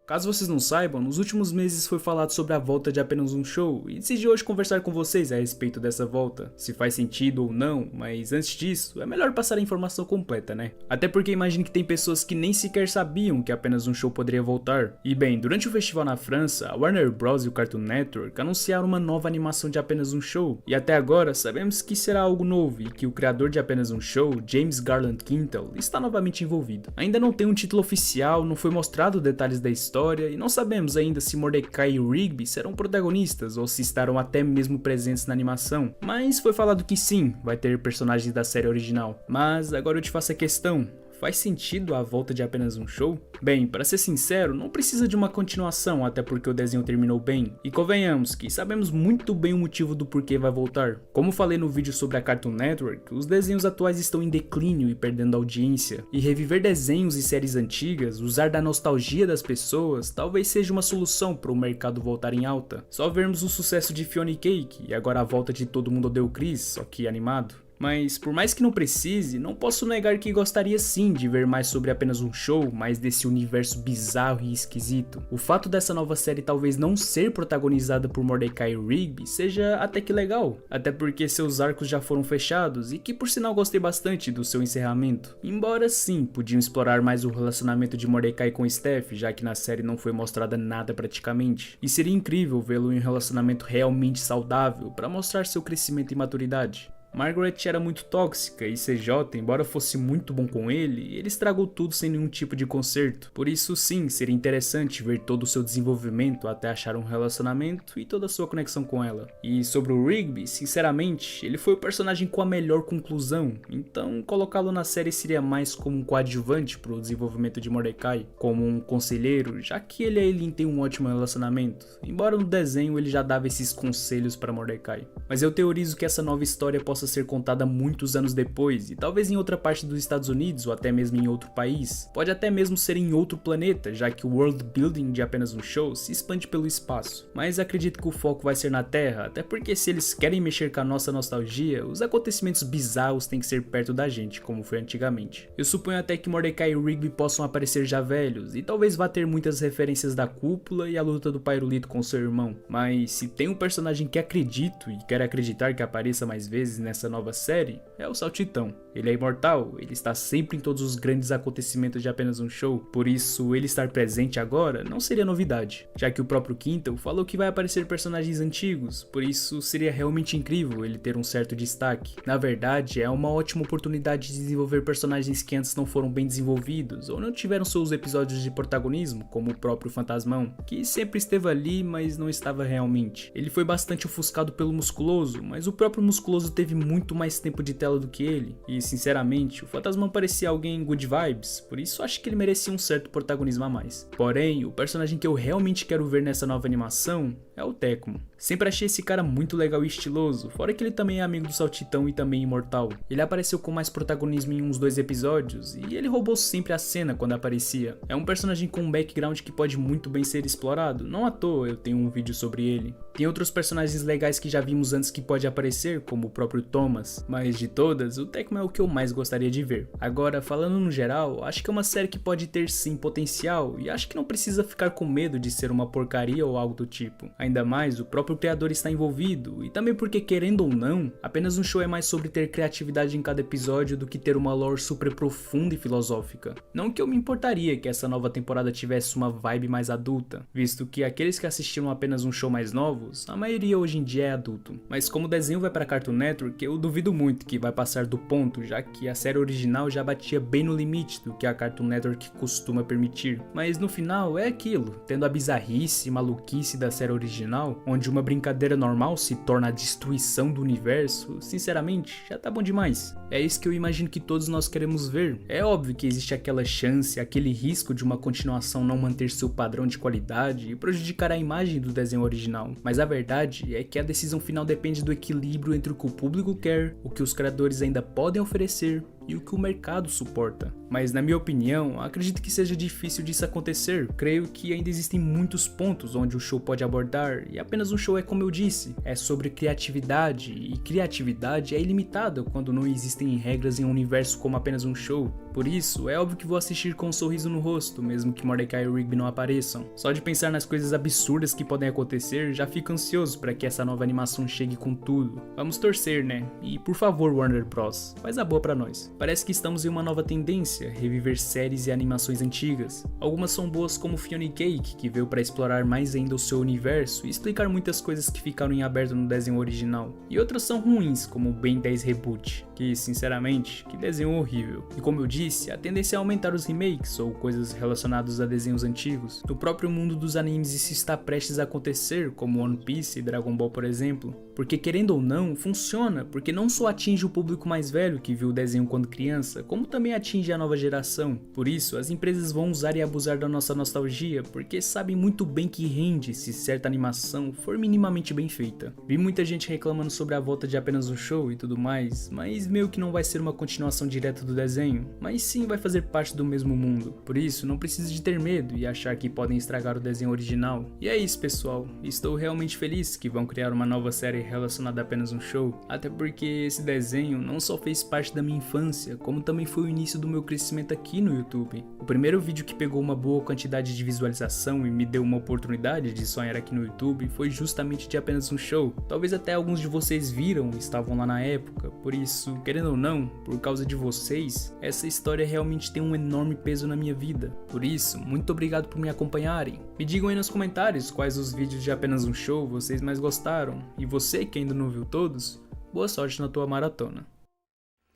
Caso vocês não saibam, nos últimos meses foi falado sobre a volta de apenas um show e decidi hoje conversar com vocês a respeito dessa volta, se faz sentido ou não, mas antes disso, é melhor passar a informação completa, né? Até porque imagino que tem pessoas que nem sequer sabiam que apenas um show poderia voltar. E bem, durante o festival na França, a Warner Bros. E o Cartoon Network anunciaram uma nova animação de apenas um show, e até agora sabemos que será algo novo e que o criador de apenas um show, James Garland Quintal, está novamente envolvido. Ainda não tem um título oficial, não foi mostrado detalhes da história, e não sabemos ainda se Mordecai e Rigby serão protagonistas ou se estarão até mesmo presentes na animação, mas foi falado que sim, vai ter personagens da série original. Mas agora eu te faço a questão: faz sentido a volta de apenas um show? Bem, para ser sincero, não precisa de uma continuação, até porque o desenho terminou bem. E convenhamos que sabemos muito bem o motivo do porquê vai voltar. Como falei no vídeo sobre a Cartoon Network, os desenhos atuais estão em declínio e perdendo audiência. E reviver desenhos e séries antigas, usar da nostalgia das pessoas, talvez seja uma solução para o mercado voltar em alta. Só vermos o sucesso de Fiona e Cake e agora a volta de Todo Mundo Odeia o Chris, só que animado. Mas por mais que não precise, não posso negar que gostaria sim de ver mais sobre apenas um show, mais desse universo bizarro e esquisito. O fato dessa nova série talvez não ser protagonizada por Mordecai e Rigby seja até que legal, até porque seus arcos já foram fechados e que por sinal gostei bastante do seu encerramento. Embora sim, podiam explorar mais o relacionamento de Mordecai com Steph, já que na série não foi mostrada nada praticamente. E seria incrível vê-lo em um relacionamento realmente saudável para mostrar seu crescimento e maturidade. Margaret era muito tóxica e CJ, embora fosse muito bom com ele estragou tudo sem nenhum tipo de conserto. Por isso sim, seria interessante ver todo o seu desenvolvimento até achar um relacionamento e toda a sua conexão com ela. E sobre o Rigby, sinceramente, ele foi o personagem com a melhor conclusão, então colocá-lo na série seria mais como um coadjuvante para o desenvolvimento de Mordecai, como um conselheiro, já que ele e Eileen têm um ótimo relacionamento, embora no desenho ele já dava esses conselhos para Mordecai. Mas eu teorizo que essa nova história possa possa ser contada muitos anos depois, e talvez em outra parte dos Estados Unidos ou até mesmo em outro país. Pode até mesmo ser em outro planeta, já que o world building de apenas um show se expande pelo espaço. Mas acredito que o foco vai ser na Terra, até porque se eles querem mexer com a nossa nostalgia, os acontecimentos bizarros têm que ser perto da gente, como foi antigamente. Eu suponho até que Mordecai e Rigby possam aparecer já velhos, e talvez vá ter muitas referências da cúpula e a luta do Pyrolito com seu irmão. Mas se tem um personagem que acredito e quero acreditar que apareça mais vezes nessa nova série, é o Saltitão. Ele é imortal, ele está sempre em todos os grandes acontecimentos de apenas um show, por isso ele estar presente agora não seria novidade, já que o próprio Quintal falou que vai aparecer personagens antigos, por isso seria realmente incrível ele ter um certo destaque. Na verdade, é uma ótima oportunidade de desenvolver personagens que antes não foram bem desenvolvidos ou não tiveram seus episódios de protagonismo, como o próprio Fantasmão, que sempre esteve ali, mas não estava realmente. Ele foi bastante ofuscado pelo Musculoso, mas o próprio Musculoso teve muito mais tempo de tela do que ele, e sinceramente, o Fantasmão parecia alguém good vibes, por isso acho que ele merecia um certo protagonismo a mais. Porém, o personagem que eu realmente quero ver nessa nova animação é o Tecmo. Sempre achei esse cara muito legal e estiloso, fora que ele também é amigo do Saltitão e também imortal. Ele apareceu com mais protagonismo em uns 2 episódios, e ele roubou sempre a cena quando aparecia. É um personagem com um background que pode muito bem ser explorado, não à toa eu tenho um vídeo sobre ele. Tem outros personagens legais que já vimos antes que pode aparecer, como o próprio Thomas, mas de todas, o Tecmo é o que eu mais gostaria de ver. Agora, falando no geral, acho que é uma série que pode ter sim potencial, e acho que não precisa ficar com medo de ser uma porcaria ou algo do tipo. Ainda mais, o próprio criador está envolvido, e também porque, querendo ou não, apenas um show é mais sobre ter criatividade em cada episódio do que ter uma lore super profunda e filosófica. Não que eu me importaria que essa nova temporada tivesse uma vibe mais adulta, visto que aqueles que assistiram apenas um show mais novos, a maioria hoje em dia é adulto. Mas como o desenho vai para Cartoon Network, eu duvido muito que vai passar do ponto, já que a série original já batia bem no limite do que a Cartoon Network costuma permitir. Mas no final é aquilo, tendo a bizarrice e maluquice da série original, onde uma brincadeira normal se torna a destruição do universo, sinceramente, já tá bom demais. É isso que eu imagino que todos nós queremos ver. É óbvio que existe aquela chance, aquele risco de uma continuação não manter seu padrão de qualidade e prejudicar a imagem do desenho original, mas a verdade é que a decisão final depende do equilíbrio entre o que o público quer, o que os criadores ainda podem oferecer e o que o mercado suporta. Mas na minha opinião, acredito que seja difícil disso acontecer. Creio que ainda existem muitos pontos onde o show pode abordar, e apenas um show é, como eu disse, é sobre criatividade, e criatividade é ilimitada quando não existem regras em um universo como apenas um show. Por isso, é óbvio que vou assistir com um sorriso no rosto, mesmo que Mordecai e Rigby não apareçam. Só de pensar nas coisas absurdas que podem acontecer, já fico ansioso para que essa nova animação chegue com tudo. Vamos torcer, né? E por favor, Warner Bros, faz a boa pra nós. Parece que estamos em uma nova tendência, reviver séries e animações antigas. Algumas são boas como Fiona e Cake, que veio para explorar mais ainda o seu universo e explicar muitas coisas que ficaram em aberto no desenho original. E outras são ruins, como Ben 10 Reboot, que sinceramente, que desenho horrível. E como eu disse, a tendência é aumentar os remakes ou coisas relacionadas a desenhos antigos. No próprio mundo dos animes isso está prestes a acontecer, como One Piece e Dragon Ball, por exemplo. Porque querendo ou não, funciona, porque não só atinge o público mais velho que viu o desenho quando criança, como também atinge a nova geração. Por isso, as empresas vão usar e abusar da nossa nostalgia, porque sabem muito bem que rende se certa animação for minimamente bem feita. Vi muita gente reclamando sobre a volta de apenas um show e tudo mais, mas meio que não vai ser uma continuação direta do desenho, mas sim vai fazer parte do mesmo mundo. Por isso, não precisa de ter medo e achar que podem estragar o desenho original. E é isso, pessoal. Estou realmente feliz que vão criar uma nova série relacionada a apenas um show, até porque esse desenho não só fez parte da minha infância, como também foi o início do meu crescimento aqui no YouTube. O primeiro vídeo que pegou uma boa quantidade de visualização e me deu uma oportunidade de sonhar aqui no YouTube foi justamente de apenas um show. Talvez até alguns de vocês viram e estavam lá na época, por isso, querendo ou não, por causa de vocês, essa história realmente tem um enorme peso na minha vida. Por isso, muito obrigado por me acompanharem. Me digam aí nos comentários quais os vídeos de apenas um show vocês mais gostaram, e você que ainda não viu todos, boa sorte na tua maratona.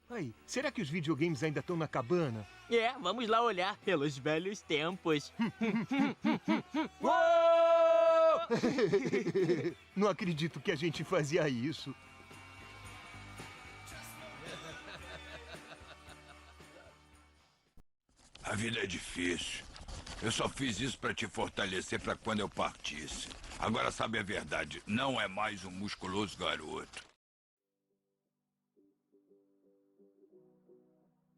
Aí, será que os videogames ainda estão na cabana? É, vamos lá olhar pelos velhos tempos. Não acredito que a gente fazia isso. A vida é difícil. Eu só fiz isso para te fortalecer para quando eu partisse. Agora sabe a verdade, não é mais um musculoso garoto.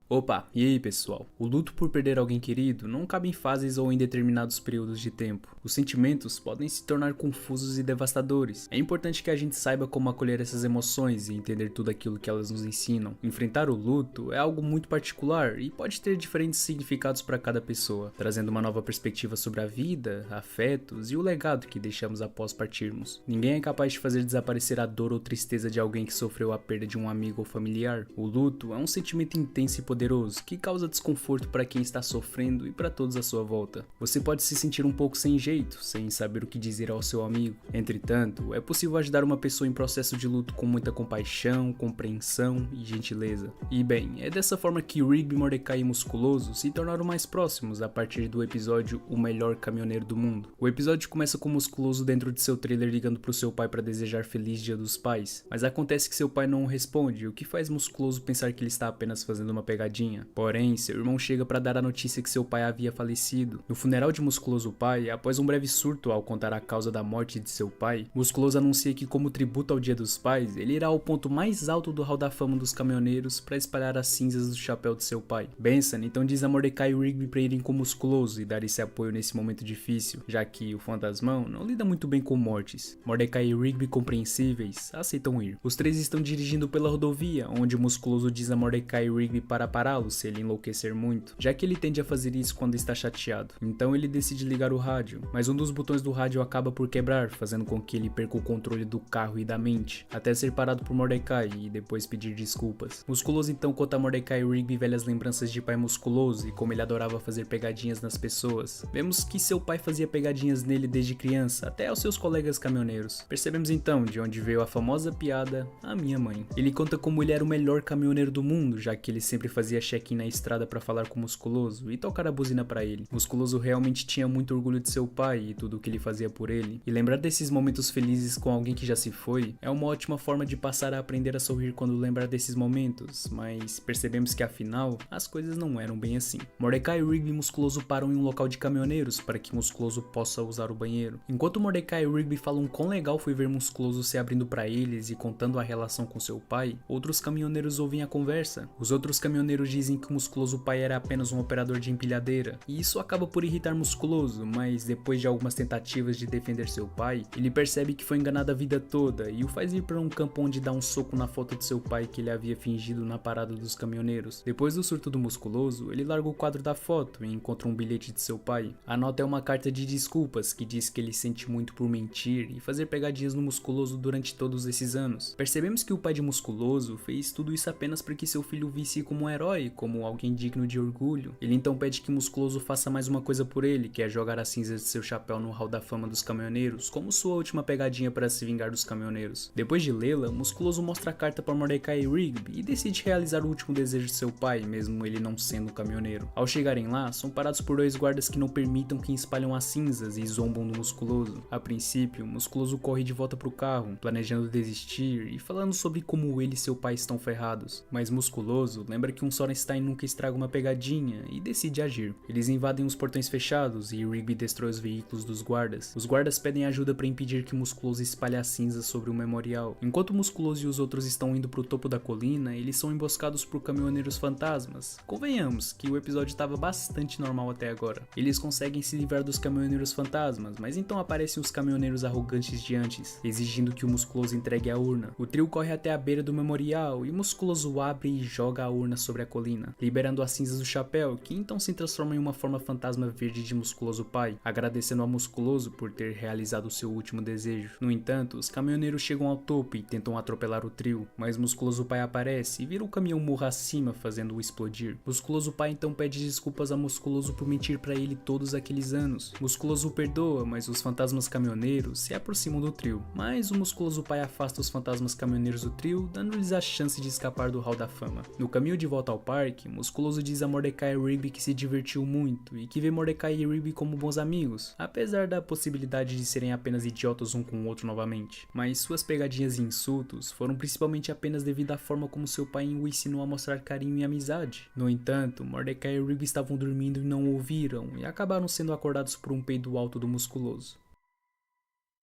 Opa, e aí pessoal? O luto por perder alguém querido não cabe em fases ou em determinados períodos de tempo. Os sentimentos podem se tornar confusos e devastadores. É importante que a gente saiba como acolher essas emoções e entender tudo aquilo que elas nos ensinam. Enfrentar o luto é algo muito particular e pode ter diferentes significados para cada pessoa, trazendo uma nova perspectiva sobre a vida, afetos e o legado que deixamos após partirmos. Ninguém é capaz de fazer desaparecer a dor ou tristeza de alguém que sofreu a perda de um amigo ou familiar. O luto é um sentimento intenso e poderoso que causa desconforto para quem está sofrendo e para todos à sua volta. Você pode se sentir um pouco sem jeito, sem saber o que dizer ao seu amigo. Entretanto, é possível ajudar uma pessoa em processo de luto com muita compaixão, compreensão e gentileza. E bem, é dessa forma que Rigby, Mordecai e Musculoso se tornaram mais próximos a partir do episódio O Melhor Caminhoneiro do Mundo. O episódio começa com Musculoso dentro de seu trailer ligando para o seu pai para desejar Feliz Dia dos Pais, mas acontece que seu pai não responde, o que faz Musculoso pensar que ele está apenas fazendo uma pegadinha. Porém, seu irmão chega para dar a notícia que seu pai havia falecido. No funeral de Musculoso pai, após um breve surto ao contar a causa da morte de seu pai, Musculoso anuncia que, como tributo ao Dia dos Pais, ele irá ao ponto mais alto do hall da fama dos caminhoneiros para espalhar as cinzas do chapéu de seu pai. Benson então diz a Mordecai e Rigby para irem com Musculoso e dar esse apoio nesse momento difícil, já que o fantasmão não lida muito bem com mortes. Mordecai e Rigby, compreensíveis, aceitam ir. Os três estão dirigindo pela rodovia, onde Musculoso diz a Mordecai e Rigby para pará-lo se ele enlouquecer muito, já que ele tende a fazer isso quando está chateado. Então ele decide ligar o rádio, mas um dos botões do rádio acaba por quebrar, fazendo com que ele perca o controle do carro e da mente, até ser parado por Mordecai e depois pedir desculpas. Musculoso então conta a Mordecai e Rigby velhas lembranças de pai Musculoso e como ele adorava fazer pegadinhas nas pessoas. Vemos que seu pai fazia pegadinhas nele desde criança, até aos seus colegas caminhoneiros. Percebemos então de onde veio a famosa piada, a minha mãe. Ele conta como ele era o melhor caminhoneiro do mundo, já que ele sempre fazia check-in na estrada para falar com Musculoso e tocar a buzina para ele. Musculoso realmente tinha muito orgulho de seu pai e tudo o que ele fazia por ele. E lembrar desses momentos felizes com alguém que já se foi é uma ótima forma de passar a aprender a sorrir quando lembrar desses momentos, mas percebemos que afinal as coisas não eram bem assim. Mordecai, Rigby e Musculoso param em um local de caminhoneiros para que Musculoso possa usar o banheiro. Enquanto Mordecai e Rigby falam quão legal foi ver Musculoso se abrindo para eles e contando a relação com seu pai, outros caminhoneiros ouvem a conversa. Os outros caminhoneiros dizem que o Musculoso pai era apenas um operador de empilhadeira, e isso acaba por irritar Musculoso, mas depois de algumas tentativas de defender seu pai, ele percebe que foi enganado a vida toda e o faz ir para um campo onde dá um soco na foto de seu pai que ele havia fingido na parada dos caminhoneiros. Depois do surto do Musculoso, ele larga o quadro da foto e encontra um bilhete de seu pai. A nota é uma carta de desculpas que diz que ele sente muito por mentir e fazer pegadinhas no Musculoso durante todos esses anos. Percebemos que o pai de Musculoso fez tudo isso apenas porque seu filho o visse como um herói, como alguém digno de orgulho. Ele então pede que Musculoso faça mais uma coisa por ele, que é jogar as cinzas de seu chapéu no hall da fama dos caminhoneiros, como sua última pegadinha para se vingar dos caminhoneiros. Depois de lê-la, Musculoso mostra a carta para Mordecai e Rigby e decide realizar o último desejo de seu pai, mesmo ele não sendo um caminhoneiro. Ao chegarem lá, são parados por dois guardas que não permitam que espalham as cinzas e zombam do Musculoso. A princípio, Musculoso corre de volta pro carro, planejando desistir e falando sobre como ele e seu pai estão ferrados. Mas Musculoso lembra que um Sorenstein nunca estraga uma pegadinha e decide agir. Eles invadem os portões fechados e Rigby destrói os veículos dos guardas. Os guardas pedem ajuda para impedir que Musculoso espalhe as cinzas sobre o memorial. Enquanto Musculoso e os outros estão indo pro topo da colina, eles são emboscados por caminhoneiros fantasmas. Convenhamos que o episódio estava bastante normal até agora. Eles conseguem se livrar dos caminhoneiros fantasmas, mas então aparecem os caminhoneiros arrogantes de antes, exigindo que o Musculoso entregue a urna. O trio corre até a beira do memorial e Musculoso abre e joga a urna sobre a colina, liberando as cinzas do chapéu, que então se transforma em uma forma fantasma verde de Musculoso pai, agradecendo a Musculoso por ter realizado seu último desejo. No entanto, os caminhoneiros chegam ao topo e tentam atropelar o trio, mas Musculoso pai aparece e vira o caminhão morro acima, fazendo-o explodir. Musculoso pai então pede desculpas a Musculoso por mentir para ele todos aqueles anos. Musculoso o perdoa, mas os fantasmas caminhoneiros se aproximam do trio, mas o Musculoso pai afasta os fantasmas caminhoneiros do trio, dando-lhes a chance de escapar do hall da fama. No caminho de volta ao parque, Musculoso diz a Mordecai e Rigby que se divertiu muito e que vê Mordecai e Rigby como bons amigos, apesar da possibilidade de serem apenas idiotas um com o outro novamente. Mas suas pegadinhas e insultos foram principalmente apenas devido à forma como seu pai o ensinou a mostrar carinho e amizade. No entanto, Mordecai e Rigby estavam dormindo e não ouviram, e acabaram sendo acordados por um peido alto do Musculoso.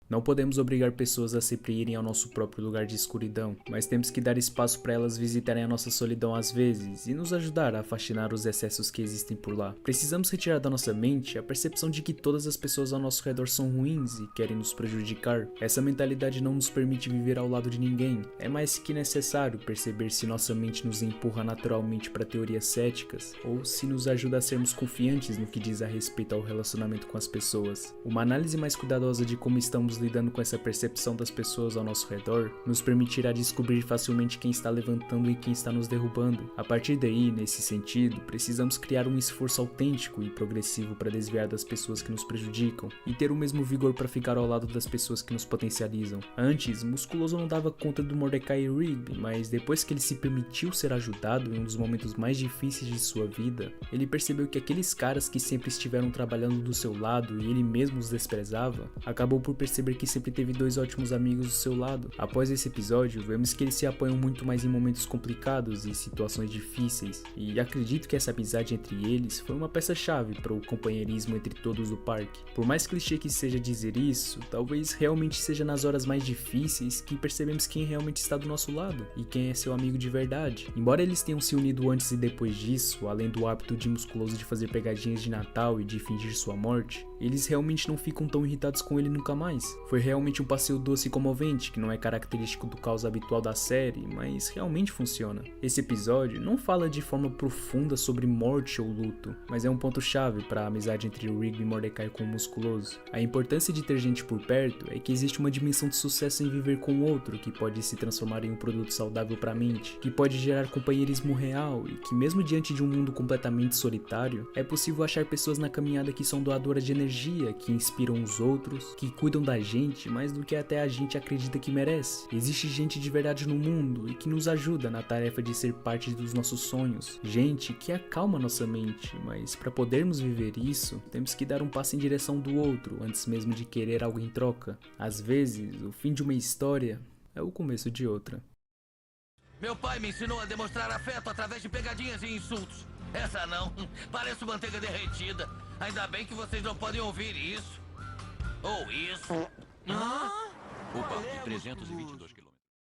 Não podemos obrigar pessoas a sempre irem ao nosso próprio lugar de escuridão, mas temos que dar espaço para elas visitarem a nossa solidão às vezes e nos ajudar a faxinar os excessos que existem por lá. Precisamos retirar da nossa mente a percepção de que todas as pessoas ao nosso redor são ruins e querem nos prejudicar. Essa mentalidade não nos permite viver ao lado de ninguém. É mais que necessário perceber se nossa mente nos empurra naturalmente para teorias céticas ou se nos ajuda a sermos confiantes no que diz a respeito ao relacionamento com as pessoas. Uma análise mais cuidadosa de como estamos lidando com essa percepção das pessoas ao nosso redor nos permitirá descobrir facilmente quem está levantando e quem está nos derrubando. A partir daí, nesse sentido, precisamos criar um esforço autêntico e progressivo para desviar das pessoas que nos prejudicam e ter o mesmo vigor para ficar ao lado das pessoas que nos potencializam. Antes, Musculoso não dava conta do Mordecai e Rigby, mas depois que ele se permitiu ser ajudado em um dos momentos mais difíceis de sua vida, ele percebeu que aqueles caras que sempre estiveram trabalhando do seu lado e ele mesmo os desprezava, acabou por perceber que sempre teve dois ótimos amigos do seu lado. Após esse episódio, vemos que eles se apoiam muito mais em momentos complicados e situações difíceis, e acredito que essa amizade entre eles foi uma peça-chave para o companheirismo entre todos do parque. Por mais clichê que seja dizer isso, talvez realmente seja nas horas mais difíceis que percebemos quem realmente está do nosso lado e quem é seu amigo de verdade. Embora eles tenham se unido antes e depois disso, além do hábito de Musculoso de fazer pegadinhas de Natal e de fingir sua morte, eles realmente não ficam tão irritados com ele nunca mais. Foi realmente um passeio doce e comovente, que não é característico do caos habitual da série, mas realmente funciona. Esse episódio não fala de forma profunda sobre morte ou luto, mas é um ponto-chave para a amizade entre o Rigby e Mordecai com o Musculoso. A importância de ter gente por perto é que existe uma dimensão de sucesso em viver com o outro, que pode se transformar em um produto saudável para a mente, que pode gerar companheirismo real e que mesmo diante de um mundo completamente solitário, é possível achar pessoas na caminhada que são doadoras de energia, que inspiram os outros, que cuidam da gente mais do que até a gente acredita que merece. Existe gente de verdade no mundo e que nos ajuda na tarefa de ser parte dos nossos sonhos. Gente que acalma nossa mente, mas para podermos viver isso, temos que dar um passo em direção do outro antes mesmo de querer algo em troca. Às vezes, o fim de uma história é o começo de outra. Meu pai me ensinou a demonstrar afeto através de pegadinhas e insultos. Essa não, parece manteiga derretida. Ainda bem que vocês não podem ouvir isso. Ou isso. O parque 322 km.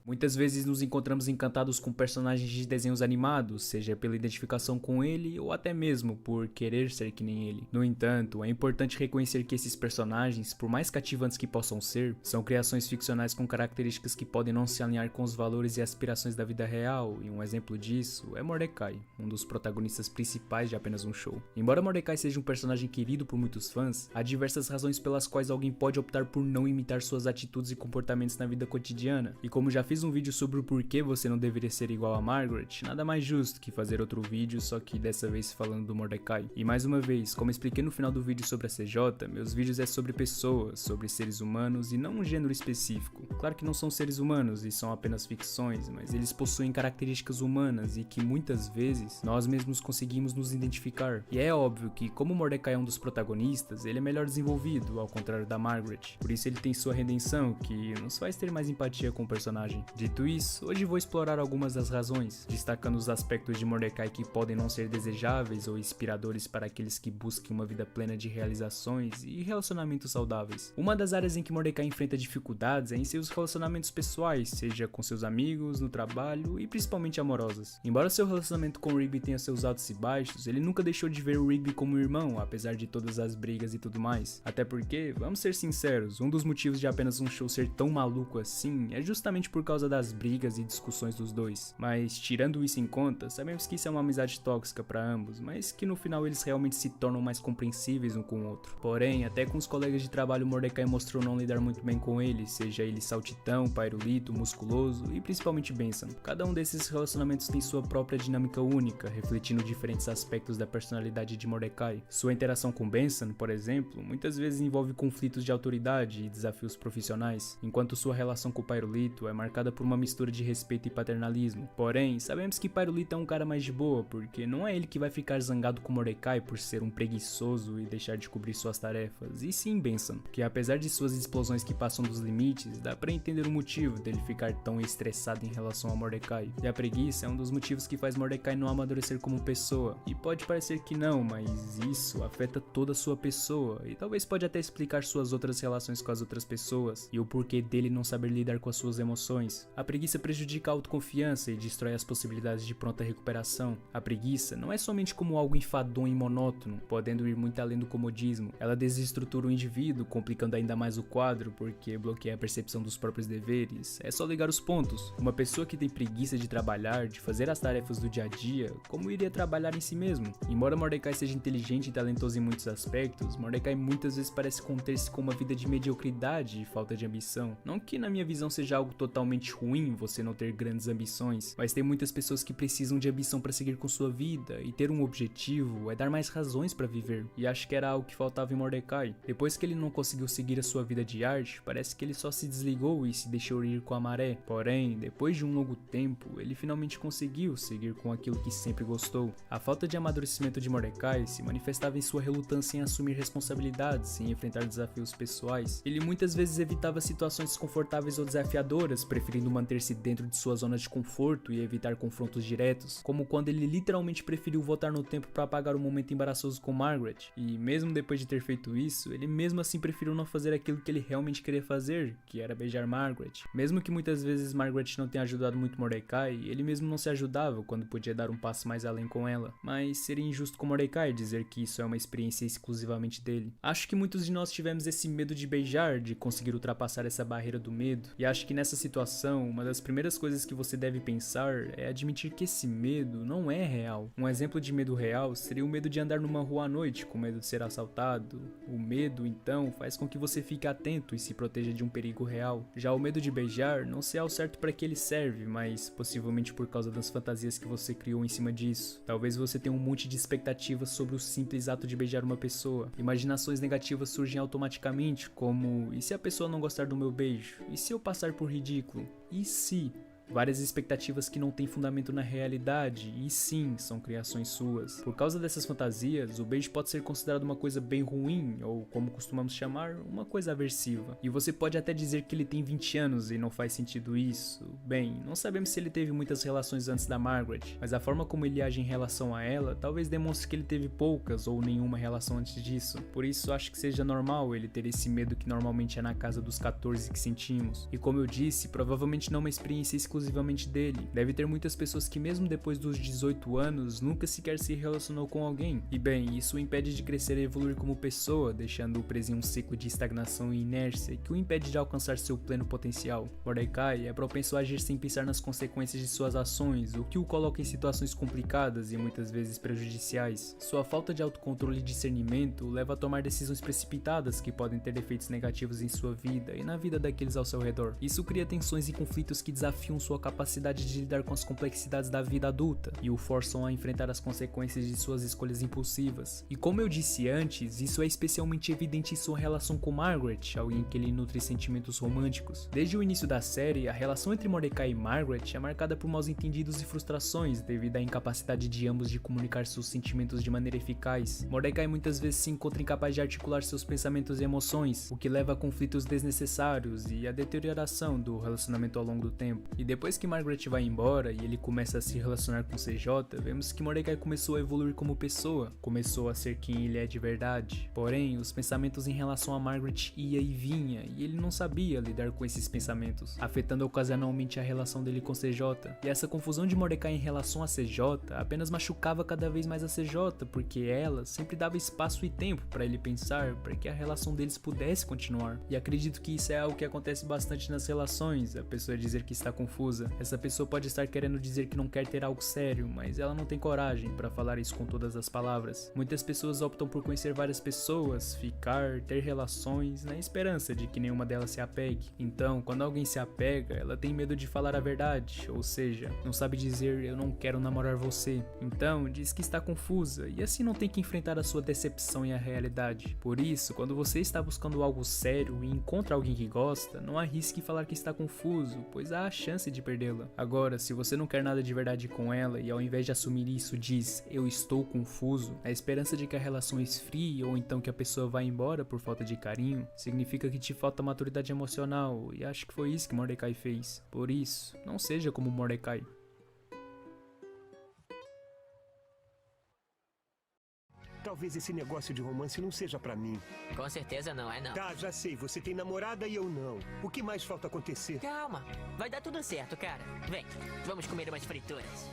Muitas vezes nos encontramos encantados com personagens de desenhos animados, seja pela identificação com ele ou até mesmo por querer ser que nem ele. No entanto, é importante reconhecer que esses personagens, por mais cativantes que possam ser, são criações ficcionais com características que podem não se alinhar com os valores e aspirações da vida real, e um exemplo disso é Mordecai, um dos protagonistas principais de Apenas um Show. Embora Mordecai seja um personagem querido por muitos fãs, há diversas razões pelas quais alguém pode optar por não imitar suas atitudes e comportamentos na vida cotidiana, e como já fiz um vídeo sobre o porquê você não deveria ser igual a Margaret, nada mais justo que fazer outro vídeo, só que dessa vez falando do Mordecai. E mais uma vez, como expliquei no final do vídeo sobre a CJ, meus vídeos é sobre pessoas, sobre seres humanos e não um gênero específico. Claro que não são seres humanos e são apenas ficções, mas eles possuem características humanas e que muitas vezes nós mesmos conseguimos nos identificar. E é óbvio que, como Mordecai é um dos protagonistas, ele é melhor desenvolvido, ao contrário da Margaret. Por isso ele tem sua redenção, que nos faz ter mais empatia com o personagem. Dito isso, hoje vou explorar algumas das razões, destacando os aspectos de Mordecai que podem não ser desejáveis ou inspiradores para aqueles que busquem uma vida plena de realizações e relacionamentos saudáveis. Uma das áreas em que Mordecai enfrenta dificuldades é em seus relacionamentos pessoais, seja com seus amigos, no trabalho e principalmente amorosos. Embora seu relacionamento com Rigby tenha seus altos e baixos, ele nunca deixou de ver o Rigby como irmão, apesar de todas as brigas e tudo mais. Até porque, vamos ser sinceros, um dos motivos de Apenas um Show ser tão maluco assim é justamente por causa das brigas e discussões dos dois. Mas tirando isso em conta, sabemos que isso é uma amizade tóxica para ambos, mas que no final eles realmente se tornam mais compreensíveis um com o outro. Porém, até com os colegas de trabalho Mordecai mostrou não lidar muito bem com ele, seja ele saltitão, pairulito, musculoso e principalmente Benson. Cada um desses relacionamentos tem sua própria dinâmica única, refletindo diferentes aspectos da personalidade de Mordecai. Sua interação com Benson, por exemplo, muitas vezes envolve conflitos de autoridade e desafios profissionais, enquanto sua relação com o pairulito é marcada marcada por uma mistura de respeito e paternalismo. Porém, sabemos que Pyrolita é um cara mais de boa, porque não é ele que vai ficar zangado com Mordecai por ser um preguiçoso e deixar de cobrir suas tarefas, e sim Benson, que apesar de suas explosões que passam dos limites, dá pra entender o motivo dele ficar tão estressado em relação a Mordecai. E a preguiça é um dos motivos que faz Mordecai não amadurecer como pessoa, e pode parecer que não, mas isso afeta toda a sua pessoa, e talvez pode até explicar suas outras relações com as outras pessoas, e o porquê dele não saber lidar com as suas emoções. A preguiça prejudica a autoconfiança e destrói as possibilidades de pronta recuperação. A preguiça não é somente como algo enfadonho e monótono, podendo ir muito além do comodismo. Ela desestrutura o indivíduo, complicando ainda mais o quadro, porque bloqueia a percepção dos próprios deveres. É só ligar os pontos. Uma pessoa que tem preguiça de trabalhar, de fazer as tarefas do dia a dia, como iria trabalhar em si mesmo? Embora Mordecai seja inteligente e talentoso em muitos aspectos, Mordecai muitas vezes parece conter-se com uma vida de mediocridade e falta de ambição. Não que na minha visão seja algo totalmente ruim você não ter grandes ambições, mas tem muitas pessoas que precisam de ambição para seguir com sua vida, e ter um objetivo é dar mais razões para viver, e acho que era algo que faltava em Mordecai. Depois que ele não conseguiu seguir a sua vida de arte, parece que ele só se desligou e se deixou ir com a maré. Porém, depois de um longo tempo, ele finalmente conseguiu seguir com aquilo que sempre gostou. A falta de amadurecimento de Mordecai se manifestava em sua relutância em assumir responsabilidades, em enfrentar desafios pessoais. Ele muitas vezes evitava situações desconfortáveis ou desafiadoras, preferindo manter-se dentro de sua zona de conforto e evitar confrontos diretos, como quando ele literalmente preferiu voltar no tempo para apagar o momento embaraçoso com Margaret. E mesmo depois de ter feito isso, ele mesmo assim preferiu não fazer aquilo que ele realmente queria fazer, que era beijar Margaret. Mesmo que muitas vezes Margaret não tenha ajudado muito Mordecai, ele mesmo não se ajudava quando podia dar um passo mais além com ela. Mas seria injusto com Mordecai dizer que isso é uma experiência exclusivamente dele. Acho que muitos de nós tivemos esse medo de beijar, de conseguir ultrapassar essa barreira do medo, e acho que nessa situação, uma das primeiras coisas que você deve pensar é admitir que esse medo não é real. Um exemplo de medo real seria o medo de andar numa rua à noite com medo de ser assaltado. O medo, então, faz com que você fique atento e se proteja de um perigo real. Já o medo de beijar, não sei ao certo para que ele serve, mas possivelmente por causa das fantasias que você criou em cima disso. Talvez você tenha um monte de expectativas sobre o simples ato de beijar uma pessoa. Imaginações negativas surgem automaticamente, como: e se a pessoa não gostar do meu beijo? E se eu passar por ridículo? E se? Várias expectativas que não têm fundamento na realidade, e sim, são criações suas. Por causa dessas fantasias, o beijo pode ser considerado uma coisa bem ruim, ou como costumamos chamar, uma coisa aversiva. E você pode até dizer que ele tem 20 anos e não faz sentido isso. Bem, não sabemos se ele teve muitas relações antes da Margaret, mas a forma como ele age em relação a ela talvez demonstre que ele teve poucas ou nenhuma relação antes disso. Por isso acho que seja normal ele ter esse medo que normalmente é na casa dos 14 que sentimos. E como eu disse, provavelmente não é uma experiência exclusivamente dele. Deve ter muitas pessoas que mesmo depois dos 18 anos nunca sequer se relacionou com alguém. E bem, isso o impede de crescer e evoluir como pessoa, deixando-o preso em um ciclo de estagnação e inércia que o impede de alcançar seu pleno potencial. Mordecai é propenso a agir sem pensar nas consequências de suas ações, o que o coloca em situações complicadas e muitas vezes prejudiciais. Sua falta de autocontrole e discernimento o leva a tomar decisões precipitadas que podem ter efeitos negativos em sua vida e na vida daqueles ao seu redor. Isso cria tensões e conflitos que desafiam sua capacidade de lidar com as complexidades da vida adulta e o forçam a enfrentar as consequências de suas escolhas impulsivas. E como eu disse antes, isso é especialmente evidente em sua relação com Margaret, alguém que ele nutre sentimentos românticos. Desde o início da série, a relação entre Mordecai e Margaret é marcada por maus entendidos e frustrações devido à incapacidade de ambos de comunicar seus sentimentos de maneira eficaz. Mordecai muitas vezes se encontra incapaz de articular seus pensamentos e emoções, o que leva a conflitos desnecessários e a deterioração do relacionamento ao longo do tempo. E depois que Margaret vai embora e ele começa a se relacionar com CJ, vemos que Mordecai começou a evoluir como pessoa, começou a ser quem ele é de verdade. Porém, os pensamentos em relação a Margaret ia e vinha, e ele não sabia lidar com esses pensamentos, afetando ocasionalmente a relação dele com CJ. E essa confusão de Mordecai em relação a CJ apenas machucava cada vez mais a CJ, porque ela sempre dava espaço e tempo para ele pensar, para que a relação deles pudesse continuar. E acredito que isso é algo que acontece bastante nas relações, a pessoa dizer que está confusa confusa. Essa pessoa pode estar querendo dizer que não quer ter algo sério, mas ela não tem coragem para falar isso com todas as palavras. Muitas pessoas optam por conhecer várias pessoas, ficar, ter relações, na esperança de que nenhuma delas se apegue. Então, quando alguém se apega, ela tem medo de falar a verdade, ou seja, não sabe dizer eu não quero namorar você. Então, diz que está confusa e assim não tem que enfrentar a sua decepção e a realidade. Por isso, quando você está buscando algo sério e encontra alguém que gosta, não arrisque falar que está confuso, pois há a chance de perdê-la. Agora, se você não quer nada de verdade com ela e ao invés de assumir isso diz eu estou confuso, a esperança de que a relação esfrie ou então que a pessoa vá embora por falta de carinho, significa que te falta maturidade emocional e acho que foi isso que Mordecai fez. Por isso, não seja como Mordecai. Talvez esse negócio de romance não seja pra mim. Com certeza não é, não. Tá, já sei. Você tem namorada e eu não. O que mais falta acontecer? Calma, vai dar tudo certo, cara. Vem, vamos comer umas frituras.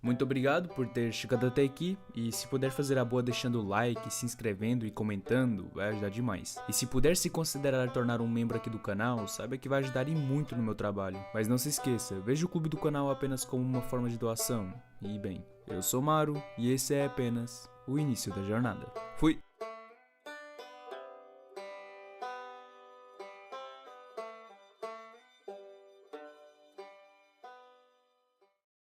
Muito obrigado por ter chegado até aqui e se puder fazer a boa deixando o like, se inscrevendo e comentando, vai ajudar demais. E se puder se considerar tornar um membro aqui do canal, saiba que vai ajudar e muito no meu trabalho. Mas não se esqueça, veja o clube do canal apenas como uma forma de doação. E bem, eu sou Maru e esse é apenas o início da jornada. Fui!